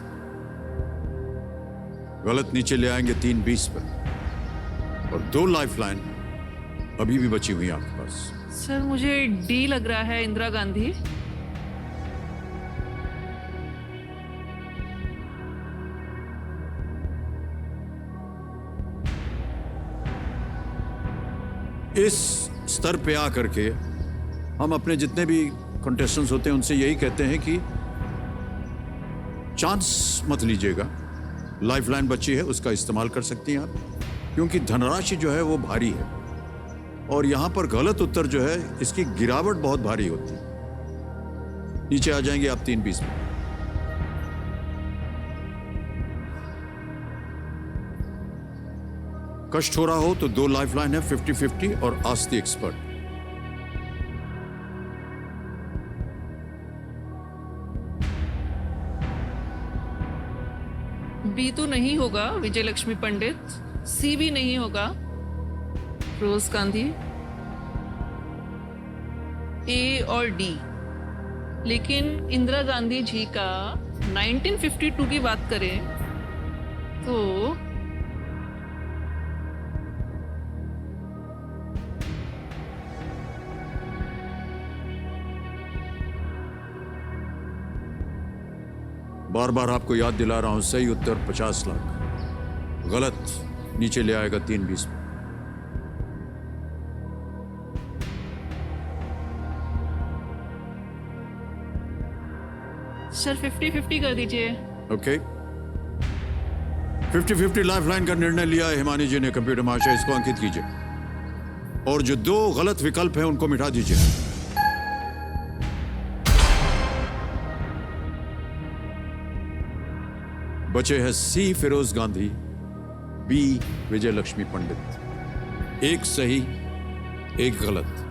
गलत नीचे ले आएंगे 320 पर। और 2 लाइफलाइन अभी भी बची हुई है आपके पास। सर मुझे डी लग रहा है, इंदिरा गांधी। इस स्तर पे आकर के हम अपने जितने भी कंटेस्टेंट्स होते हैं उनसे यही कहते हैं कि चांस मत लीजिएगा। लाइफलाइन बची है, उसका इस्तेमाल कर सकती हैं आप, क्योंकि धनराशि जो है वो भारी है और यहां पर गलत उत्तर जो है इसकी गिरावट बहुत भारी होती है। नीचे आ जाएंगे आप 320 में। कष्ट हो रहा हो तो 2 लाइफलाइन है, 50-50 और आस्क द एक्सपर्ट। बी तो नहीं होगा विजय लक्ष्मी पंडित, सी भी नहीं होगा फिरोज गांधी, ए और डी। लेकिन इंदिरा गांधी जी का 1952 की बात करें तो बार बार आपको याद दिला रहा हूं, सही उत्तर 50 लाख, गलत नीचे ले आएगा 3-20। सर 50-50 कर दीजिए। ओके, 50-50 लाइफलाइन का निर्णय लिया है हिमानी जी ने। कंप्यूटर महाशय इसको अंकित कीजिए और जो 2 गलत विकल्प हैं उनको मिटा दीजिए। बचे हैं सी फिरोज गांधी, बी विजय लक्ष्मी पंडित। एक सही, एक गलत।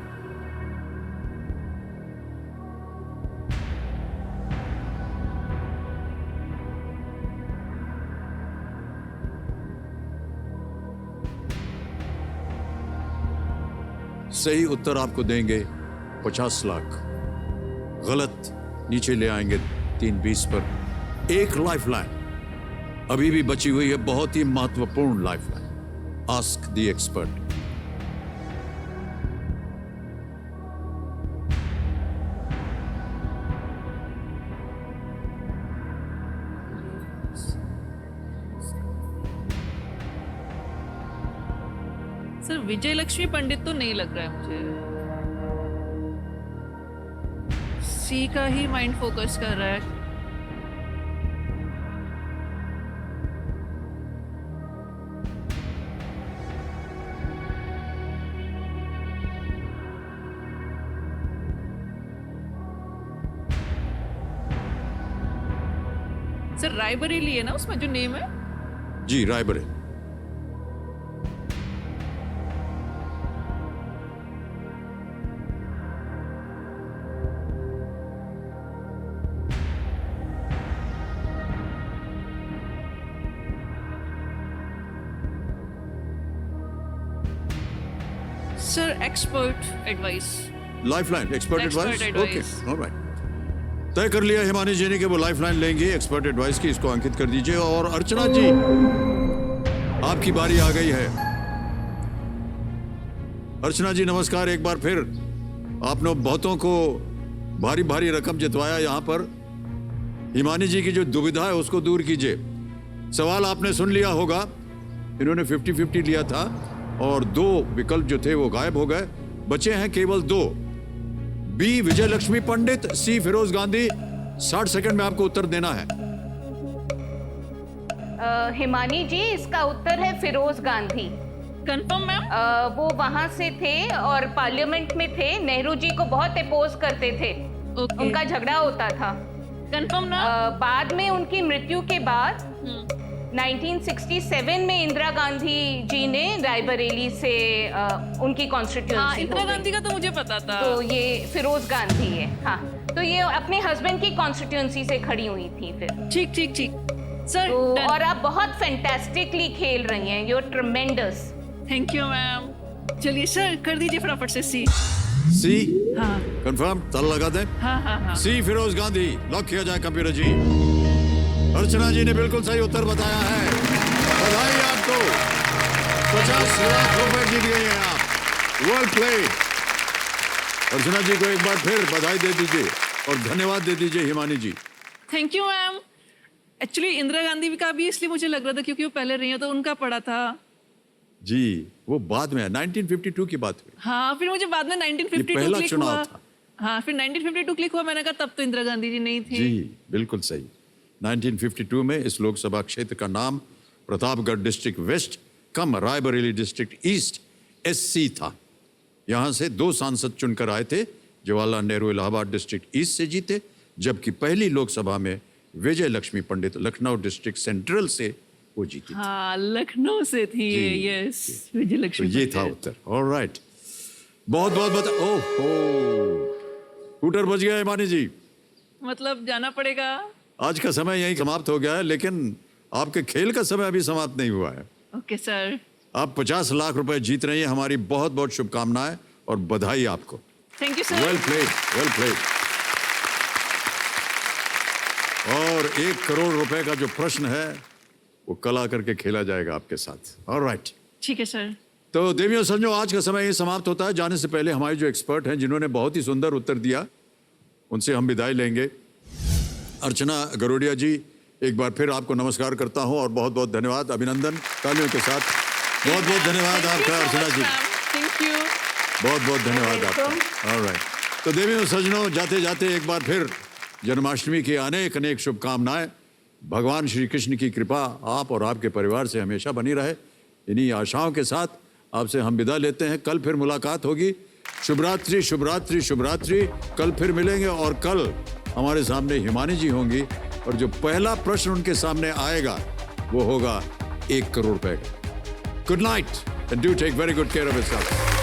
सही उत्तर आपको देंगे 50 लाख, गलत नीचे ले आएंगे 3-20 पर। एक लाइफलाइन अभी भी बची हुई है, बहुत ही महत्वपूर्ण lifeline. Ask the expert. Sir Vijay Lakshmi Pandit तो नहीं लग रहा है मुझे, सी का ही माइंड फोकस कर रहा है। सर रायबरेली है ना उसमें जो नेम है? जी Raebareli. Sir expert advice. Lifeline expert Expert advice. Okay, advice. Alright. तय कर लिया हिमानी जी ने कि वो लाइफलाइन लेंगे एक्सपर्ट एडवाइस की। इसको अंकित कर दीजिए। और अर्चना जी, आपकी बारी आ गई है। अर्चना जी नमस्कार। एक बार फिर आपने बहुतों को भारी भारी रकम जितवाया। यहाँ पर हिमानी जी की जो दुविधा है उसको दूर कीजिए। सवाल आपने सुन लिया होगा, इन्होंने 50-50 लिया था और 2 विकल्प जो थे वो गायब हो गए। बचे हैं केवल 2, बी विजय लक्ष्मी पंडित, सी फिरोज गांधी। 60 सेकंड में आपको उत्तर देना है। हिमानी जी, इसका उत्तर है फिरोज गांधी। Confirm ma'am? वो वहां से थे और पार्लियामेंट में थे। नेहरू जी को बहुत अपोज करते थे। Okay. उनका झगड़ा होता था। कंफर्म ना? बाद में उनकी मृत्यु के बाद 1967 में इंदिरा गांधी जी ने रायबरेली से उनकी हाँ, कॉन्स्टिट्यूएंसी इंदिरा गांधी का तो मुझे पता था। तो ये फिरोज गांधी है। हाँ, तो ये अपने हस्बैंड की कॉन्स्टिट्यूएंसी से खड़ी हुई थी फिर। ठीक ठीक ठीक सर। तो और आप बहुत फैंटास्टिकली खेल रही हैं। You are tremendous. Thank you ma'am. चलिए सर कर दीजिए फटाफट से सी। सी हाँ कंफर्म, ताला लगा दें। हाँ हाँ हाँ। सी फिरोज गांधी लॉक किया जाए कंप्यूटर जी। अर्चना जी ने बिल्कुल सही उत्तर बताया है। बधाई आपको, 50 लाख रुपए जीत गए हैं आप। Well played. अर्चना जी को एक बार फिर बधाई दे दीजिए और धन्यवाद दे दीजिए Himani ji. Thank you ma'am. Actually Indira Gandhi का भी इसलिए मुझे लग रहा था क्योंकि वो पहले रही है तो उनका पड़ा था। जी वो बाद में 1952 की बात हुई। हाँ, फिर मुझे बाद में 1952 पहला क्लिक चुनाव हुआ। था। हाँ, फिर 1952 क्लिक हुआ। मैंने कहा तब तो इंदिरा गांधी जी नहीं थी। जी बिल्कुल सही। 1952 में इस लोकसभा क्षेत्र का नाम प्रतापगढ़ डिस्ट्रिक्ट वेस्ट कम रायबरेली डिस्ट्रिक्ट ईस्ट SC था। यहाँ से 2 सांसद चुनकर आए थे। जवाहरलाल नेहरू इलाहाबाद डिस्ट्रिक्ट ईस्ट से जीते, जबकि पहली लोकसभा में विजय लक्ष्मी पंडित लखनऊ डिस्ट्रिक्ट सेंट्रल से वो जीती थी। हाँ, लखनऊ से थी ये, जी, यस, तो विजयलक्ष्मी ये था पटेल। उत्तर। ऑलराइट, बहुत बहुत बता। ओह, स्कूटर बच गया हिमानी जी। मतलब जाना पड़ेगा। आज का समय यही समाप्त हो गया है, लेकिन आपके खेल का समय अभी समाप्त नहीं हुआ है। ओके सर, आप 50 लाख रुपए जीत रही हैं। हमारी बहुत बहुत शुभकामनाएं और बधाई आपको। Thank you sir. Well played, well played. और 1 करोड़ रुपए का जो प्रश्न है वो कल आकर के खेला जाएगा आपके साथ। ऑलराइट, ठीक है सर। तो देवियों सज्जनों, आज का समय ये समाप्त होता है। जाने से पहले हमारे जो एक्सपर्ट हैं जिन्होंने बहुत ही सुंदर उत्तर दिया, उनसे हम विदाई लेंगे। अर्चना गरोडिया जी, एक बार फिर आपको नमस्कार करता हूं और बहुत बहुत धन्यवाद, अभिनंदन, तालियों के साथ। बहुत बहुत धन्यवाद आपका अर्चना जी, थैंक यू। बहुत बहुत धन्यवाद आपका। ऑलराइट, तो देवियों सज्जनों, जाते जाते एक बार फिर जन्माष्टमी की अनेक अनेक शुभकामनाएं। भगवान श्री कृष्ण की कृपा आप और आपके परिवार से हमेशा बनी रहे। इन्हीं आशाओं के साथ आपसे हम विदा लेते हैं। कल फिर मुलाकात होगी। शुभ रात्रि, शुभ रात्रि, शुभ रात्रि। कल फिर मिलेंगे और कल हमारे सामने हिमानी जी होंगी और जो पहला प्रश्न उनके सामने आएगा वो होगा 1 करोड़ रुपए का। Good night and do take very good care of yourself.